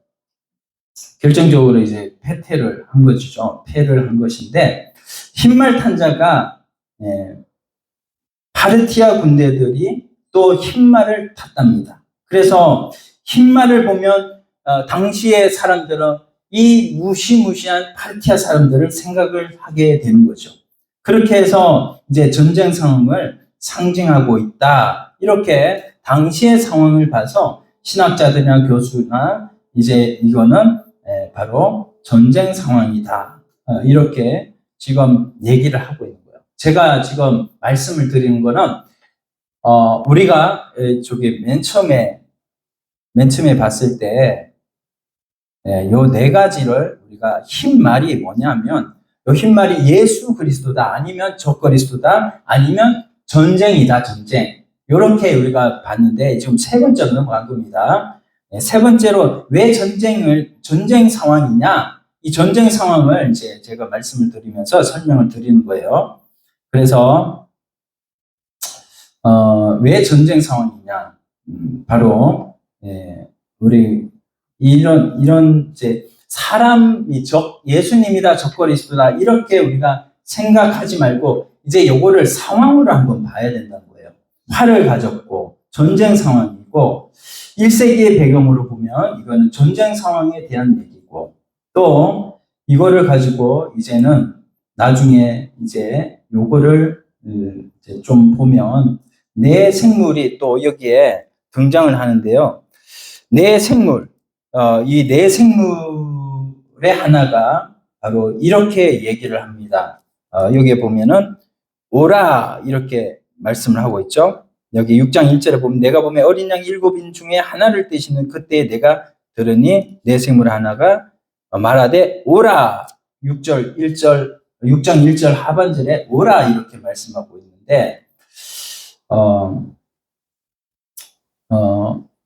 결정적으로 이제 패퇴를 한 것이죠. 패를 한 것인데 흰말 탄자가 파르티아 군대들이 또 흰말을 탔답니다. 그래서 흰말을 보면 당시의 사람들은 이 무시무시한 파르티아 사람들을 생각을 하게 되는 거죠. 그렇게 해서 이제 전쟁 상황을 상징하고 있다. 이렇게 당시의 상황을 봐서 신학자들이나 교수나 이제 이거는 바로 전쟁 상황이다. 이렇게 지금 얘기를 하고 있는 거예요. 제가 지금 말씀을 드리는 거는 우리가 저기 맨 처음에 봤을 때 요 네 가지를 우리가 흰 말이 뭐냐면 요 흰 말이 예수 그리스도다 아니면 적 그리스도다 아니면 전쟁이다 전쟁 이렇게 우리가 봤는데 지금 세 번째로 넘어간 겁니다. 세 번째로 왜 전쟁 상황이냐 이 전쟁 상황을 이제 제가 말씀을 드리면서 설명을 드리는 거예요. 그래서 왜 전쟁 상황이냐 바로 우리 이런 이제 사람이 예수님이다 적 그리스도다 이렇게 우리가 생각하지 말고 이제 요거를 상황으로 한번 봐야 된다는 거예요. 활을 가졌고 전쟁 상황이고 1세기의 배경으로 보면 이거는 전쟁 상황에 대한 얘기고 또 이거를 가지고 이제는 나중에 이제 요거를 이제 좀 보면 내 생물이 또 여기에 등장을 하는데요. 내 생물, 이 내 생물의 하나가 바로 이렇게 얘기를 합니다. 여기에 보면은 오라 이렇게 말씀을 하고 있죠. 여기 6장 1절에 보면 내가 보면 어린 양 7인 중에 하나를 떼시는 그때 내가 들으니 내 생물 하나가 말하되 오라 6장 1절 하반절에 오라 이렇게 말씀하고 있는데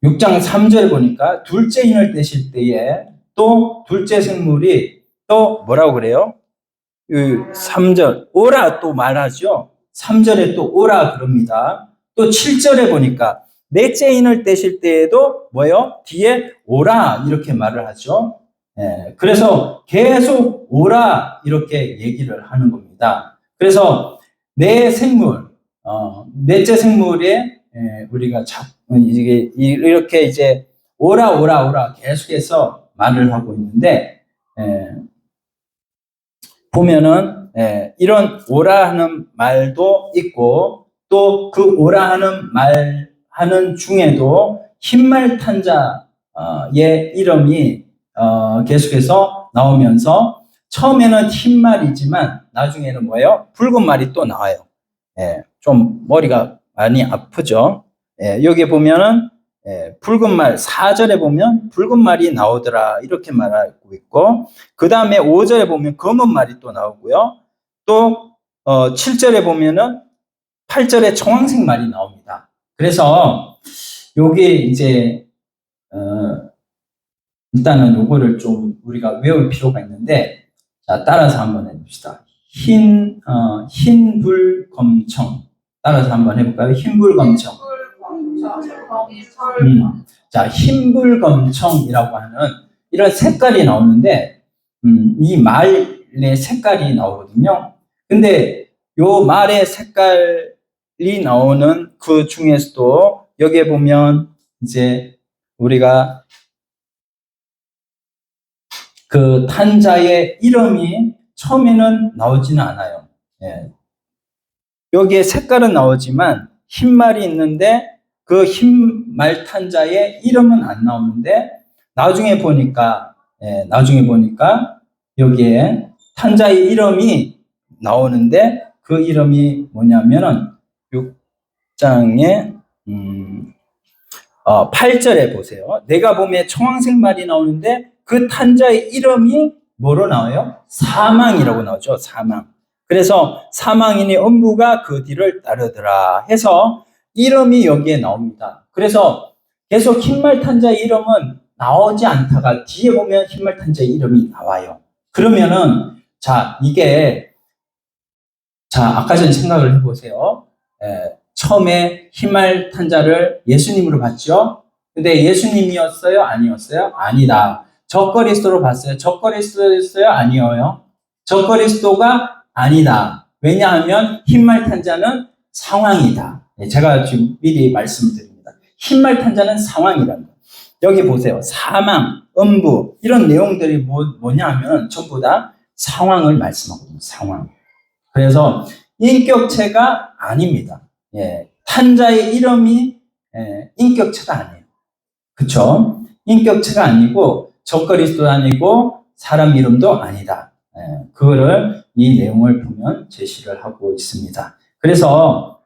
6장 3절 보니까 둘째 인을 떼실 때에 또 둘째 생물이 또 뭐라고 그래요? 3절 오라 또 말하죠. 3절에 또 오라 그럽니다. 또 7절에 보니까 넷째 인을 떼실 때에도 뭐요? 뒤에 오라 이렇게 말을 하죠. 그래서 계속 오라 이렇게 얘기를 하는 겁니다. 그래서 내 생물, 넷째 생물에 우리가 이렇게 이제 오라 계속해서 말을 하고 있는데 보면은 이런 오라 하는 말도 있고 또 그 오라 하는 말 하는 중에도 흰말 탄자의 이름이 계속해서 나오면서 처음에는 흰말이지만 나중에는 뭐예요? 붉은 말이 또 나와요. 좀 머리가 많이 아프죠. 여기 보면은 붉은 말 4절에 보면 붉은 말이 나오더라 이렇게 말하고 있고 그 다음에 5절에 보면 검은 말이 또 나오고요. 또 7절에 보면은 8절에 청황색 말이 나옵니다. 그래서 여기 이제 일단은 요거를 좀 우리가 외울 필요가 있는데 자 따라서 한번 해봅시다. 흰불검청 따라서 한번 해볼까요? 흰불검청. 자, 흰불검청이라고 하는 이런 색깔이 나오는데, 이 말의 색깔이 나오거든요. 근데 요 말의 색깔이 나오는 그 중에서도 여기에 보면 이제 우리가 그 탄자의 이름이 처음에는 나오지는 않아요. 예. 여기에 색깔은 나오지만 흰말이 있는데 그 흰말 탄자의 이름은 안 나오는데 나중에 보니까 여기에 탄자의 이름이 나오는데 그 이름이 뭐냐면은 6장에 8절에 보세요. 내가 보면 청황색 말이 나오는데 그 탄자의 이름이 뭐로 나와요? 사망이라고 나오죠. 사망. 그래서 사망이니 음부가 그 뒤를 따르더라 해서 이름이 여기에 나옵니다. 그래서 계속 흰말 탄자의 이름은 나오지 않다가 뒤에 보면 흰말 탄자의 이름이 나와요. 그러면은 아까 전에 생각을 해보세요. 처음에 흰말 탄자를 예수님으로 봤죠. 근데 예수님이었어요? 아니었어요? 아니다. 적그리스도로 봤어요. 적그리스도였어요? 아니에요. 적그리스도가 아니다. 왜냐하면 흰말 탄자는 상황이다. 제가 지금 미리 말씀을 드립니다. 흰말 탄자는 상황이라는 거예요. 여기 보세요. 사망, 음부 이런 내용들이 뭐냐 하면 전부 다 상황을 말씀하거든요. 상황. 그래서 인격체가 아닙니다. 탄자의 이름이 인격체가 아니에요. 그쵸? 인격체가 아니고 적그리스도 아니고 사람 이름도 아니다. 그거를 이 내용을 보면 제시를 하고 있습니다. 그래서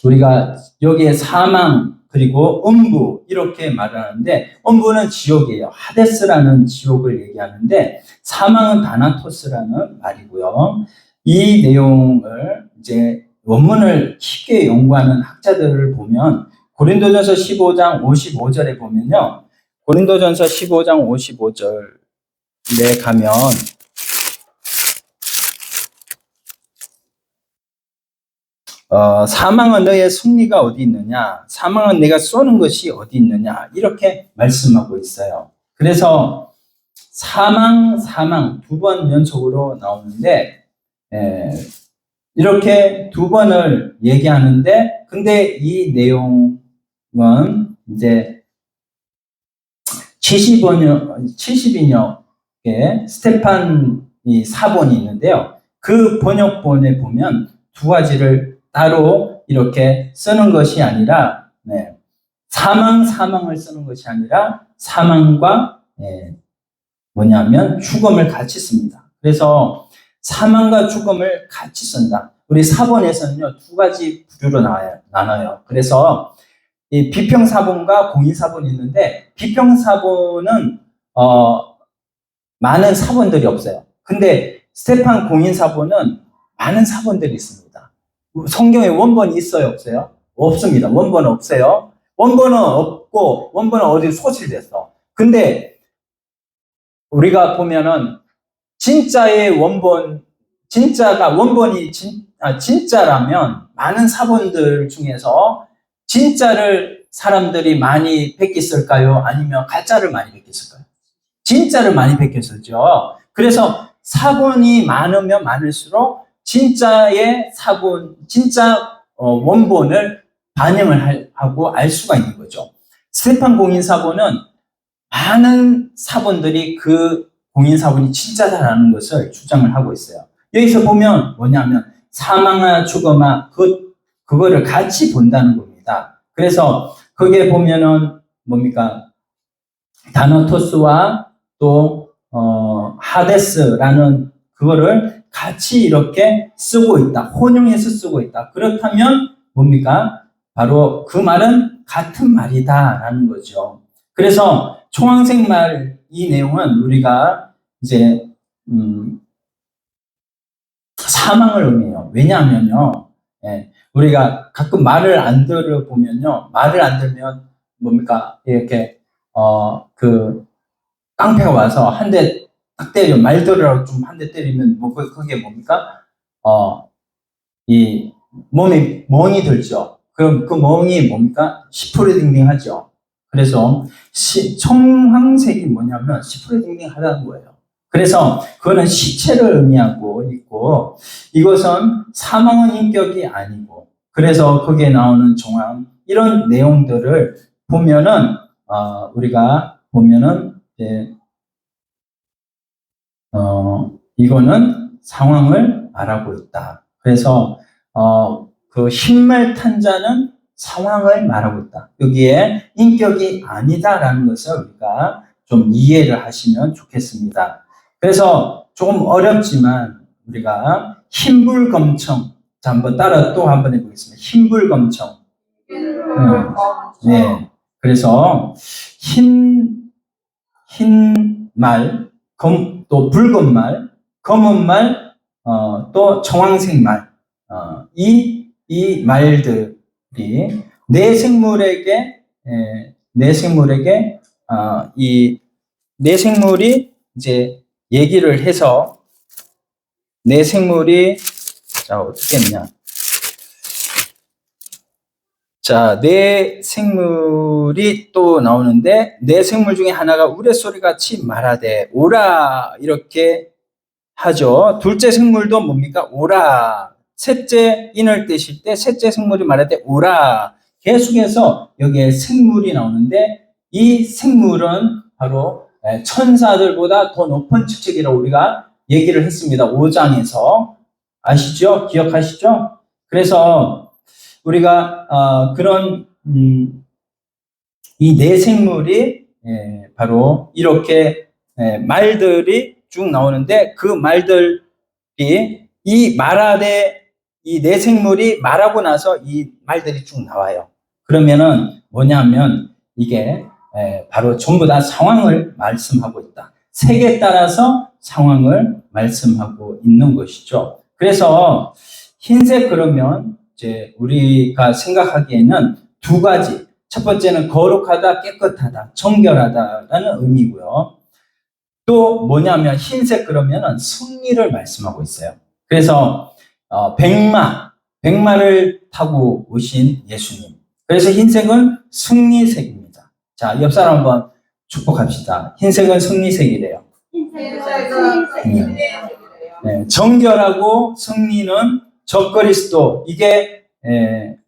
우리가 여기에 사망 그리고 음부 이렇게 말을 하는데 음부는 지옥이에요. 하데스라는 지옥을 얘기하는데 사망은 다나토스라는 말이고요. 이 내용을 이제 원문을 쉽게 연구하는 학자들을 보면 고린도전서 15장 55절에 보면요. 고린도전서 15장 55절에 가면 사망은 너의 승리가 어디 있느냐? 사망은 내가 쏘는 것이 어디 있느냐? 이렇게 말씀하고 있어요. 그래서 사망 두 번 연속으로 나오는데 이렇게 두 번을 얘기하는데 근데 이 내용은 이제 70인역의 스테판이 사본이 있는데요. 그 번역본에 보면 두 가지를 따로 이렇게 쓰는 것이 아니라 사망을 쓰는 것이 아니라 사망과 뭐냐면 죽음을 같이 씁니다. 그래서 사망과 죽음을 같이 쓴다. 우리 사본에서는요 두 가지 부류로 나눠요. 그래서 이 비평사본과 공인사본이 있는데 비평사본은 많은 사본들이 없어요. 근데 스테판 공인사본은 많은 사본들이 있습니다. 성경에 원본이 있어요? 없어요? 없습니다. 원본은 없어요. 원본은 없고 원본은 어디 소실됐어. 근데 우리가 보면은 진짜의 원본, 원본이 진짜라면 많은 사본들 중에서 진짜를 사람들이 많이 베꼈을까요? 아니면 가짜를 많이 베꼈을까요? 진짜를 많이 베꼈었죠. 그래서 사본이 많으면 많을수록 진짜의 진짜 원본을 반영을 하고 알 수가 있는 거죠. 스테판 공인사본은 많은 사본들이 그 공인사본이 진짜다라는 것을 주장을 하고 있어요. 여기서 보면 뭐냐면 사망아 죽음아 그거를 같이 본다는 겁니다. 그래서 거기에 보면은 뭡니까? 다나토스와 또 하데스라는 그거를 같이 이렇게 쓰고 있다. 혼용해서 쓰고 있다. 그렇다면 뭡니까? 바로 그 말은 같은 말이다라는 거죠. 그래서 총황색 말 이 내용은 우리가 이제 사망을 의미해요. 왜냐하면요, 우리가 가끔 말을 안 들어보면요, 말을 안 들면 뭡니까? 이렇게 그 깡패가 와서 한 대 딱 때리면 말 들으라고 좀 한 대 때리면 그게 뭡니까? 이 몸에 멍이 들죠. 그럼 그 멍이 뭡니까? 시퍼르딩딩하죠. 그래서 청황색이 뭐냐면 시퍼르딩딩하다는 거예요. 그래서 그거는 시체를 의미하고 있고, 이것은 사망은 인격이 아니고, 그래서 거기에 나오는 정황, 이런 내용들을 보면은 우리가 보면은 이거는 상황을 말하고 있다. 그래서 그 흰말 탄 자는 상황을 말하고 있다. 여기에 인격이 아니다라는 것을 우리가 좀 이해를 하시면 좋겠습니다. 그래서 조금 어렵지만 우리가 흰불검청, 자, 한번 따라 또 한번 해보겠습니다. 흰불검청. 네. 그래서 흰 말, 또 붉은 말, 검은 말, 또 청황색 말, 이 말들이 내 생물에게 이 내 생물이 이제 얘기를 해서 내 생물이 자 어떻게 했냐? 자, 내 생물이 또 나오는데, 내 생물 중에 하나가 우레소리 같이 말하되 오라 이렇게 하죠. 둘째 생물도 뭡니까? 오라. 셋째 인을 떼실 때 셋째 생물이 말하되 오라. 계속해서 여기에 생물이 나오는데, 이 생물은 바로 천사들보다 더 높은 chức 책이라고 우리가 얘기를 했습니다. 5장에서. 아시죠? 기억하시죠? 그래서 우리가 그런 이 네 생물이 바로 이렇게 말들이 쭉 나오는데, 그 말들이 이 말하되 이 네 생물이 말하고 나서 이 말들이 쭉 나와요. 그러면은 뭐냐면 이게 바로 전부 다 상황을 말씀하고 있다. 색에 따라서 상황을 말씀하고 있는 것이죠. 그래서 흰색 그러면 이제 우리가 생각하기에는 두 가지. 첫 번째는 거룩하다, 깨끗하다, 정결하다라는 의미고요. 또 뭐냐면 흰색 그러면은 승리를 말씀하고 있어요. 그래서 백마를 타고 오신 예수님. 그래서 흰색은 승리색입니다. 자, 옆 사람 한번 축복합시다. 흰색은 승리색이래요. 네, 정결하고 승리는 적그리스도. 이게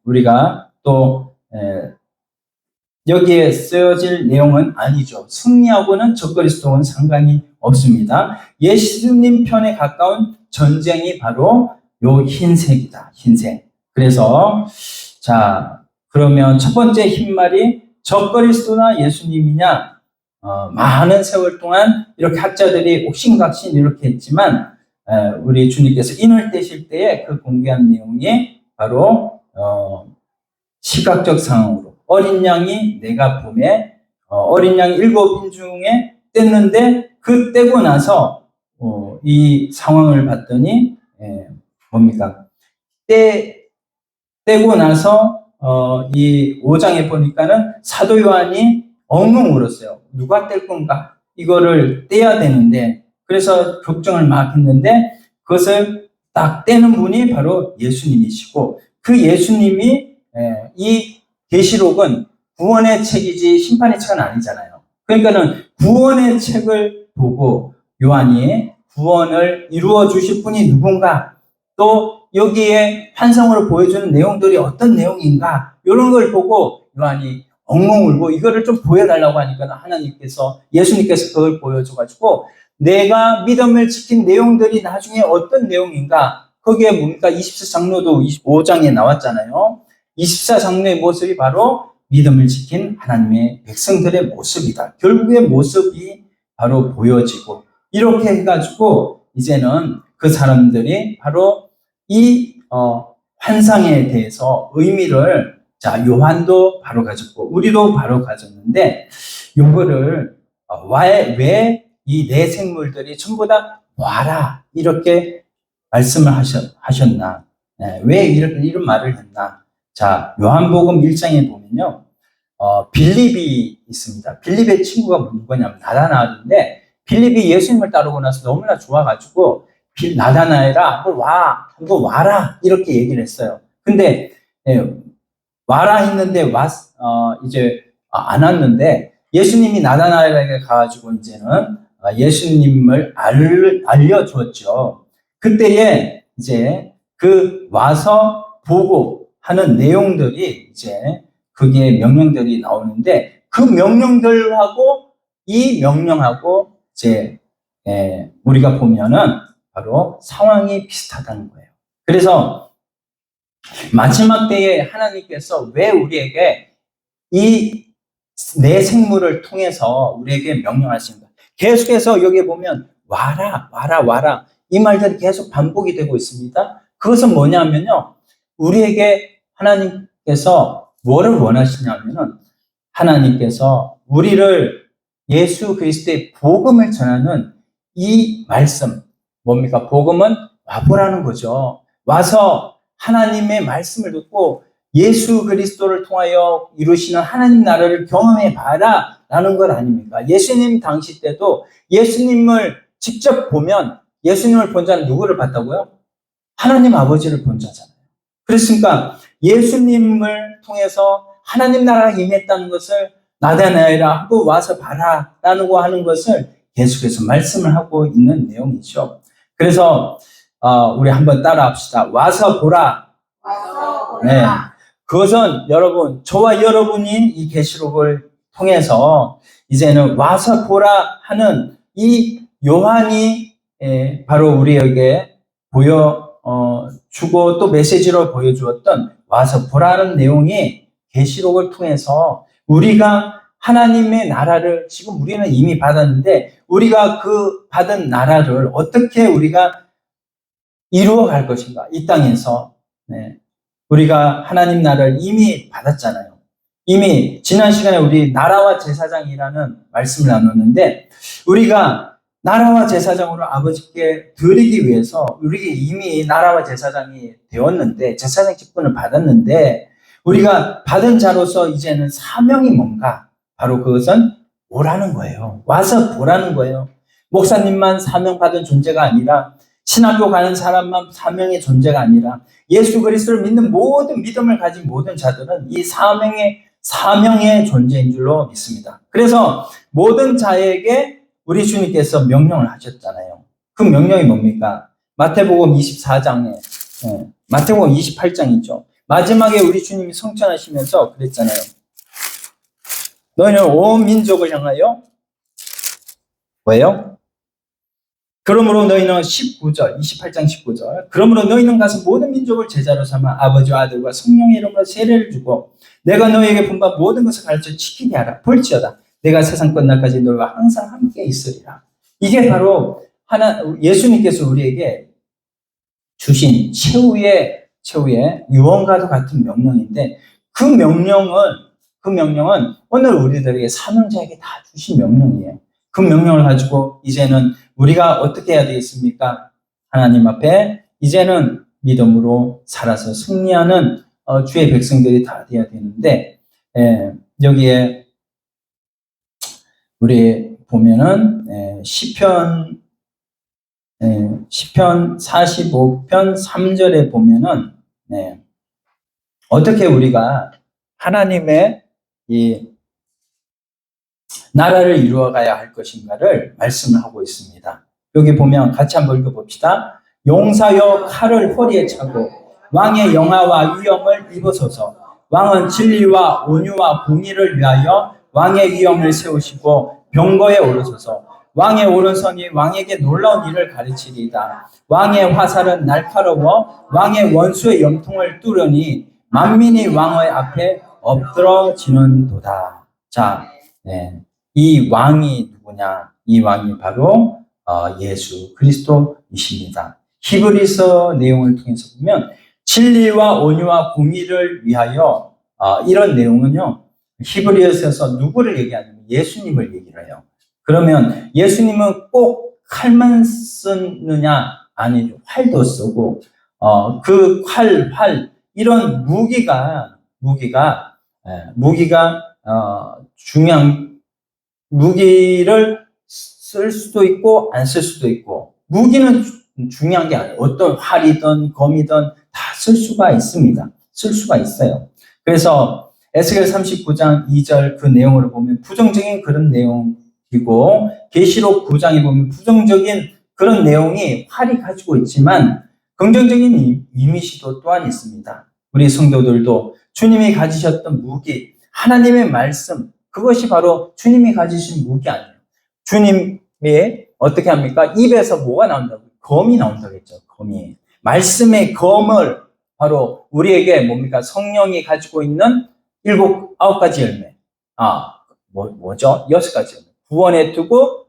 우리가 또 여기에 쓰여질 내용은 아니죠. 승리하고는 적그리스도는 상관이 없습니다. 예수님 편에 가까운 전쟁이 바로 요 흰색이다. 흰색. 그래서 자, 그러면 첫 번째 흰말이 적그리스도나 예수님이냐? 많은 세월 동안 이렇게 학자들이 옥신각신 이렇게 했지만 우리 주님께서 인을 떼실 때에 그 공개한 내용이 바로 시각적 상황으로 어린 양이 내가 봄에 어린 양 7인 중에 뗐는데 그 떼고 나서 이 상황을 봤더니 뭡니까? 떼고 나서 이 5장에 보니까는 사도 요한이 엉엉 울었어요. 누가 뗄 건가? 이거를 떼야 되는데, 그래서 걱정을 막 했는데 그것을 딱 떼는 분이 바로 예수님이시고, 그 예수님이 이 계시록은 구원의 책이지 심판의 책은 아니잖아요. 그러니까는 구원의 책을 보고 요한이 구원을 이루어 주실 분이 누군가, 또 여기에 환상으로 보여주는 내용들이 어떤 내용인가, 이런 걸 보고 요한이 엉엉 울고 이거를 좀 보여달라고 하니까 하나님께서, 예수님께서 그걸 보여줘가지고 내가 믿음을 지킨 내용들이 나중에 어떤 내용인가, 거기에 뭡니까? 24장로도 25장에 나왔잖아요. 24장로의 모습이 바로 믿음을 지킨 하나님의 백성들의 모습이다. 결국의 모습이 바로 보여지고, 이렇게 해가지고 이제는 그 사람들이 바로 이 환상에 대해서 의미를, 자, 요한도 바로 가졌고 우리도 바로 가졌는데, 요거를 왜 이 네 생물들이 전부 다 와라 이렇게 말씀을 하셨나, 왜 이런 말을 했나. 자, 요한복음 1장에 보면요, 빌립이 있습니다. 빌립의 친구가 누구냐면 나다나엘인데, 빌립이 예수님을 따르고 나서 너무나 좋아가지고 나다나엘아 한번 와라 이렇게 얘기를 했어요. 근데 와라 했는데 이제 안 왔는데 예수님이 나다나엘에게 가가지고 이제는 예수님을 알려주었죠. 그때에 이제 그 와서 보고 하는 내용들이 이제 그게 명령들이 나오는데 그 명령들하고 이 명령하고 이제 우리가 보면은 바로 상황이 비슷하다는 거예요. 그래서 마지막 때에 하나님께서 왜 우리에게 이 내 생물을 통해서 우리에게 명령하십니다. 계속해서 여기 보면 와라 와라 와라 이 말들이 계속 반복이 되고 있습니다. 그것은 뭐냐면요, 우리에게 하나님께서 뭐를 원하시냐면은 하나님께서 우리를 예수 그리스도의 복음을 전하는 이 말씀, 뭡니까? 복음은 와보라는 거죠. 와서 하나님의 말씀을 듣고 예수 그리스도를 통하여 이루시는 하나님 나라를 경험해 봐라 라는 것 아닙니까? 예수님 당시 때도 예수님을 직접 보면 예수님을 본 자는 누구를 봤다고요? 하나님 아버지를 본 자잖아요. 그렇습니까? 예수님을 통해서 하나님 나라가 임했다는 것을 나다나엘아 하고 와서 봐라 라고 하는 것을 계속해서 말씀을 하고 있는 내용이죠. 그래서 우리 한번 따라 합시다. 와서 보라. 와서 보라. 네. 그것은 여러분, 저와 여러분이 이 계시록을 통해서 이제는 와서 보라 하는 이 요한이 바로 우리에게 보여주고 또 메시지로 보여주었던 와서 보라는 내용이 계시록을 통해서 우리가 하나님의 나라를 지금 우리는 이미 받았는데 우리가 그 받은 나라를 어떻게 우리가 이루어 갈 것인가, 이 땅에서. 우리가 하나님 나라를 이미 받았잖아요. 이미 지난 시간에 우리 나라와 제사장이라는 말씀을 나눴는데 우리가 나라와 제사장으로 아버지께 드리기 위해서 우리가 이미 나라와 제사장이 되었는데 제사장 직분을 받았는데 우리가 받은 자로서 이제는 사명이 뭔가? 바로 그것은 오라는 거예요. 와서 보라는 거예요. 목사님만 사명받은 존재가 아니라 신학교 가는 사람만 사명의 존재가 아니라 예수 그리스도를 믿는 모든 믿음을 가진 모든 자들은 이 사명의 존재인 줄로 믿습니다. 그래서 모든 자에게 우리 주님께서 명령을 하셨잖아요. 그 명령이 뭡니까? 마태복음 24장에 마태복음 28장이죠. 마지막에 우리 주님이 성천하시면서 그랬잖아요. 너희는 온 민족을 향하여 왜요? 그러므로 너희는 19절, 28장 19절. 그러므로 너희는 가서 모든 민족을 제자로 삼아 아버지와 아들과 성령의 이름으로 세례를 주고 내가 너희에게 본바 모든 것을 가르쳐 지키게 하라. 볼지어다 내가 세상 끝날까지 너희와 항상 함께 있으리라. 이게 바로 예수님께서 우리에게 주신 최후의 유언과도 같은 명령인데 그 명령은 오늘 우리들에게 사명자에게 다 주신 명령이에요. 그 명령을 가지고 이제는 우리가 어떻게 해야 되겠습니까? 하나님 앞에 이제는 믿음으로 살아서 승리하는 주의 백성들이 다 되어야 되는데 여기에 우리 보면은 시편 45편 3절에 보면은 어떻게 우리가 하나님의 이 나라를 이루어가야 할 것인가를 말씀을 하고 있습니다. 여기 보면 같이 한번 읽어봅시다. 용사여 칼을 허리에 차고 왕의 영화와 위엄을 입으소서. 왕은 진리와 온유와 공의를 위하여 왕의 위엄을 세우시고 병거에 오르소서. 왕의 오른손이 왕에게 놀라운 일을 가르치리이다. 왕의 화살은 날카로워 왕의 원수의 염통을 뚫으니 만민이 왕의 앞에 엎드러지는도다. 자, 이 왕이 누구냐? 이 왕이 바로 예수 그리스도이십니다. 히브리서 내용을 통해서 보면 진리와 온유와 공의를 위하여 이런 내용은요, 히브리서에서 누구를 얘기하냐면 예수님을 얘기를 해요. 그러면 예수님은 꼭 칼만 쓰느냐? 아니죠. 활도 쓰고 그 활 이런 무기가 중요한 무기를 쓸 수도 있고 안 쓸 수도 있고 무기는 중요한 게 아니에요. 어떤 활이든 검이든 다 쓸 수가 있습니다. 쓸 수가 있어요. 그래서 에스겔 39장 2절 그 내용으로 보면 부정적인 그런 내용이고, 계시록 9장에 보면 부정적인 그런 내용이 활이 가지고 있지만 긍정적인 이미지도 또한 있습니다. 우리 성도들도 주님이 가지셨던 무기, 하나님의 말씀, 그것이 바로 주님이 가지신 무기 아니에요. 주님이 어떻게 합니까? 입에서 뭐가 나온다고? 검이 나온다고 했죠. 검이. 말씀의 검을 바로 우리에게 뭡니까? 성령이 가지고 있는 9가지 열매. 뭐죠? 6가지 열매. 구원의 투구,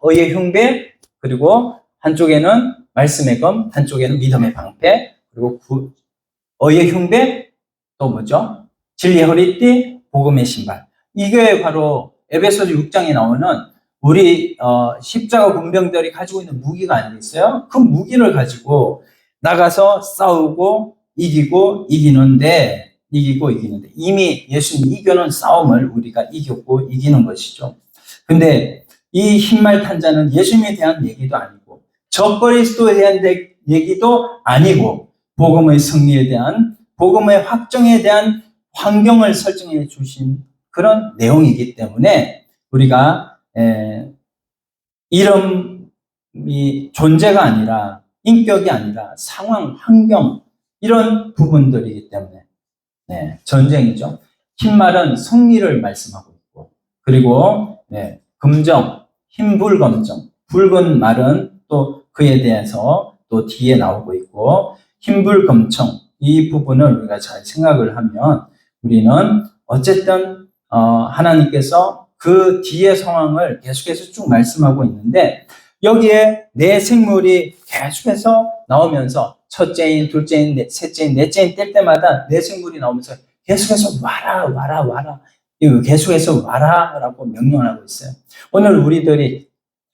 의의 흉배, 그리고 한쪽에는 말씀의 검, 한쪽에는 믿음의 방패, 그리고 의의 흉배, 또 뭐죠? 진리의 허리띠, 복음의 신발. 이게 바로 에베소서 6장에 나오는 우리 십자가 군병들이 가지고 있는 무기가 아니겠어요? 그 무기를 가지고 나가서 싸우고 이기고 이기는데 이미 예수님이 이겨놓은 싸움을 우리가 이겼고 이기는 것이죠. 근데 이 흰말 탄자는 예수님에 대한 얘기도 아니고 적그리스도에 대한 얘기도 아니고 복음의 승리에 대한, 복음의 확정에 대한 환경을 설정해 주신 그런 내용이기 때문에 우리가 이름이 존재가 아니라, 인격이 아니라 상황, 환경, 이런 부분들이기 때문에 전쟁이죠. 흰말은 승리를 말씀하고 있고, 그리고 금정, 흰불검정, 붉은 말은 또 그에 대해서 또 뒤에 나오고 있고, 흰불검청, 이 부분을 우리가 잘 생각을 하면 우리는 어쨌든 하나님께서 그 뒤의 상황을 계속해서 쭉 말씀하고 있는데, 여기에 내 생물이 계속해서 나오면서 첫째인, 둘째인, 셋째인, 넷째인 뗄 때마다 내 생물이 나오면서 계속해서 와라 계속해서 와라라고 명령하고 있어요. 오늘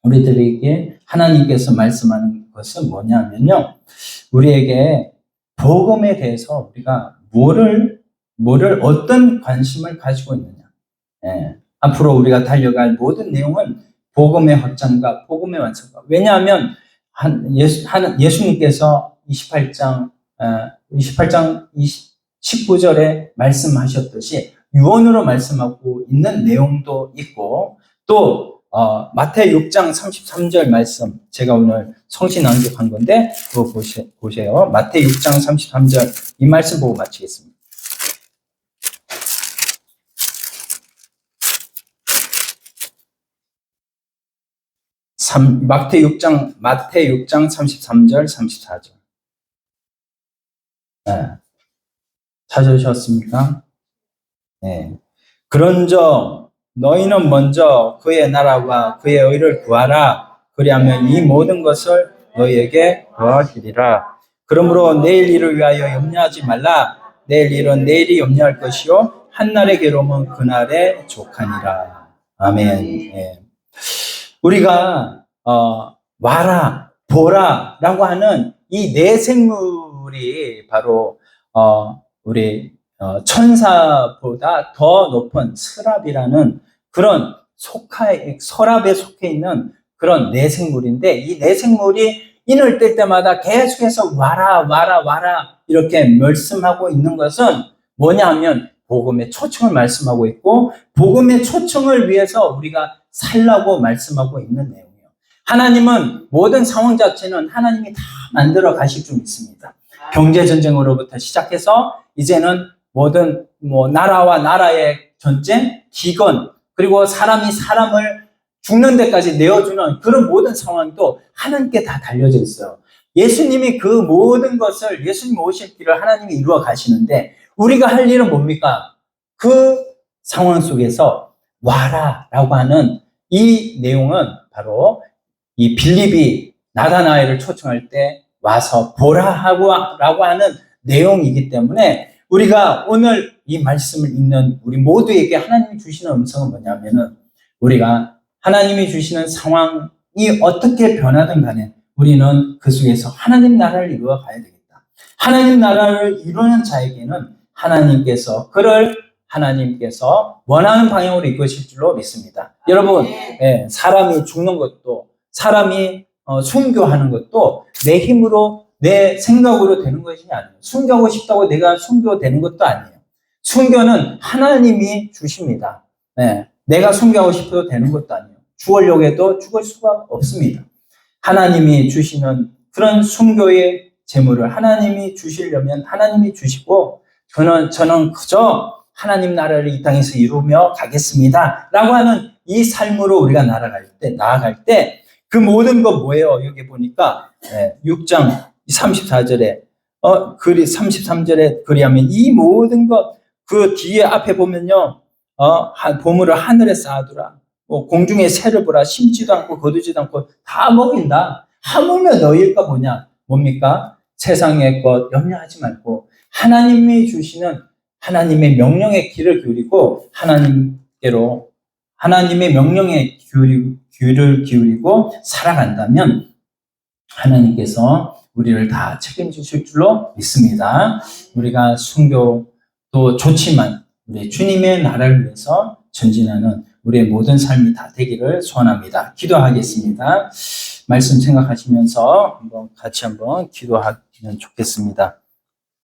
우리들에게 하나님께서 말씀하는 것은 뭐냐면요, 우리에게 복음에 대해서 우리가 뭐를 어떤 관심을 가지고 있느냐. 앞으로 우리가 달려갈 모든 내용은 복음의 확장과 복음의 완성과. 왜냐하면 예수님께서 28장 19절에 말씀하셨듯이 유언으로 말씀하고 있는 내용도 있고, 또 마태 6장 33절 말씀, 제가 오늘 성신 낭독한 건데 그거 보세요. 마태 6장 33절, 이 말씀 보고 마치겠습니다. 마태 6장 33절 34절. 찾으셨습니까? 그런즉 너희는 먼저 그의 나라와 그의 의를 구하라. 그리하면 이 모든 것을 너희에게 더하시리라. 그러므로 내일 일을 위하여 염려하지 말라. 내일 일은 내일이 염려할 것이요 한날의 괴로움은 그날에 족하니라. 아멘. 우리가 와라, 보라라고 하는 이 내 생물이 바로 우리 천사보다 더 높은 스랍이라는 그런 서랍에 속해 있는 그런 내생물인데, 이 내생물이 인을 뗄 때마다 계속해서 와라 이렇게 말씀하고 있는 것은 뭐냐 하면 복음의 초청을 말씀하고 있고, 복음의 초청을 위해서 우리가 살라고 말씀하고 있는 내용이에요. 하나님은 모든 상황 자체는 하나님이 다 만들어 가실 줄 믿습니다. 경제전쟁으로부터 시작해서 이제는 모든 나라와 나라의 전쟁, 기근, 그리고 사람이 사람을 죽는 데까지 내어주는 그런 모든 상황도 하나님께 다 달려져 있어요. 예수님이 그 모든 것을, 예수님 오실 길을 하나님이 이루어 가시는데 우리가 할 일은 뭡니까? 그 상황 속에서 와라라고 하는 이 내용은 바로 이 빌립이 나다나엘을 초청할 때 와서 보라라고 하는 내용이기 때문에, 우리가 오늘 이 말씀을 읽는 우리 모두에게 하나님이 주시는 음성은 뭐냐면은, 우리가 하나님이 주시는 상황이 어떻게 변하든 간에 우리는 그 속에서 하나님 나라를 이루어 가야 되겠다. 하나님 나라를 이루는 자에게는 하나님께서 원하는 방향으로 이끄실 줄로 믿습니다. 여러분, 사람이 죽는 것도, 사람이 순교하는 것도 내 힘으로 내 생각으로 되는 것이 아니에요. 순교하고 싶다고 내가 순교되는 것도 아니에요. 순교는 하나님이 주십니다. 네, 내가 순교하고 싶어도 되는 것도 아니에요. 죽으려고 해도 죽을 수가 없습니다. 하나님이 주시는 그런 순교의 재물을 하나님이 주시려면 하나님이 주시고, 저는 그저 하나님 나라를 이 땅에서 이루며 가겠습니다 라고 하는 이 삶으로 우리가 나아갈 때 그 모든 것 뭐예요? 여기 보니까 6장 34절에 33절에 그리하면 이 모든 것, 그 뒤에 앞에 보면요, 보물을 하늘에 쌓아두라, 공중에 새를 보라, 심지도 않고 거두지도 않고 다 먹인다. 하물며 너희일까 뭐냐? 뭡니까? 세상의 것 염려하지 말고 하나님이 주시는 하나님의 명령에 귀를 기울이고 하나님의 명령에 귀를 기울이고 살아간다면 하나님께서 우리를 다 책임지실 줄로 믿습니다. 우리가 순교도 좋지만 우리 주님의 나라를 위해서 전진하는 우리의 모든 삶이 다 되기를 소원합니다. 기도하겠습니다. 말씀 생각하시면서 같이 한번 기도하면 좋겠습니다.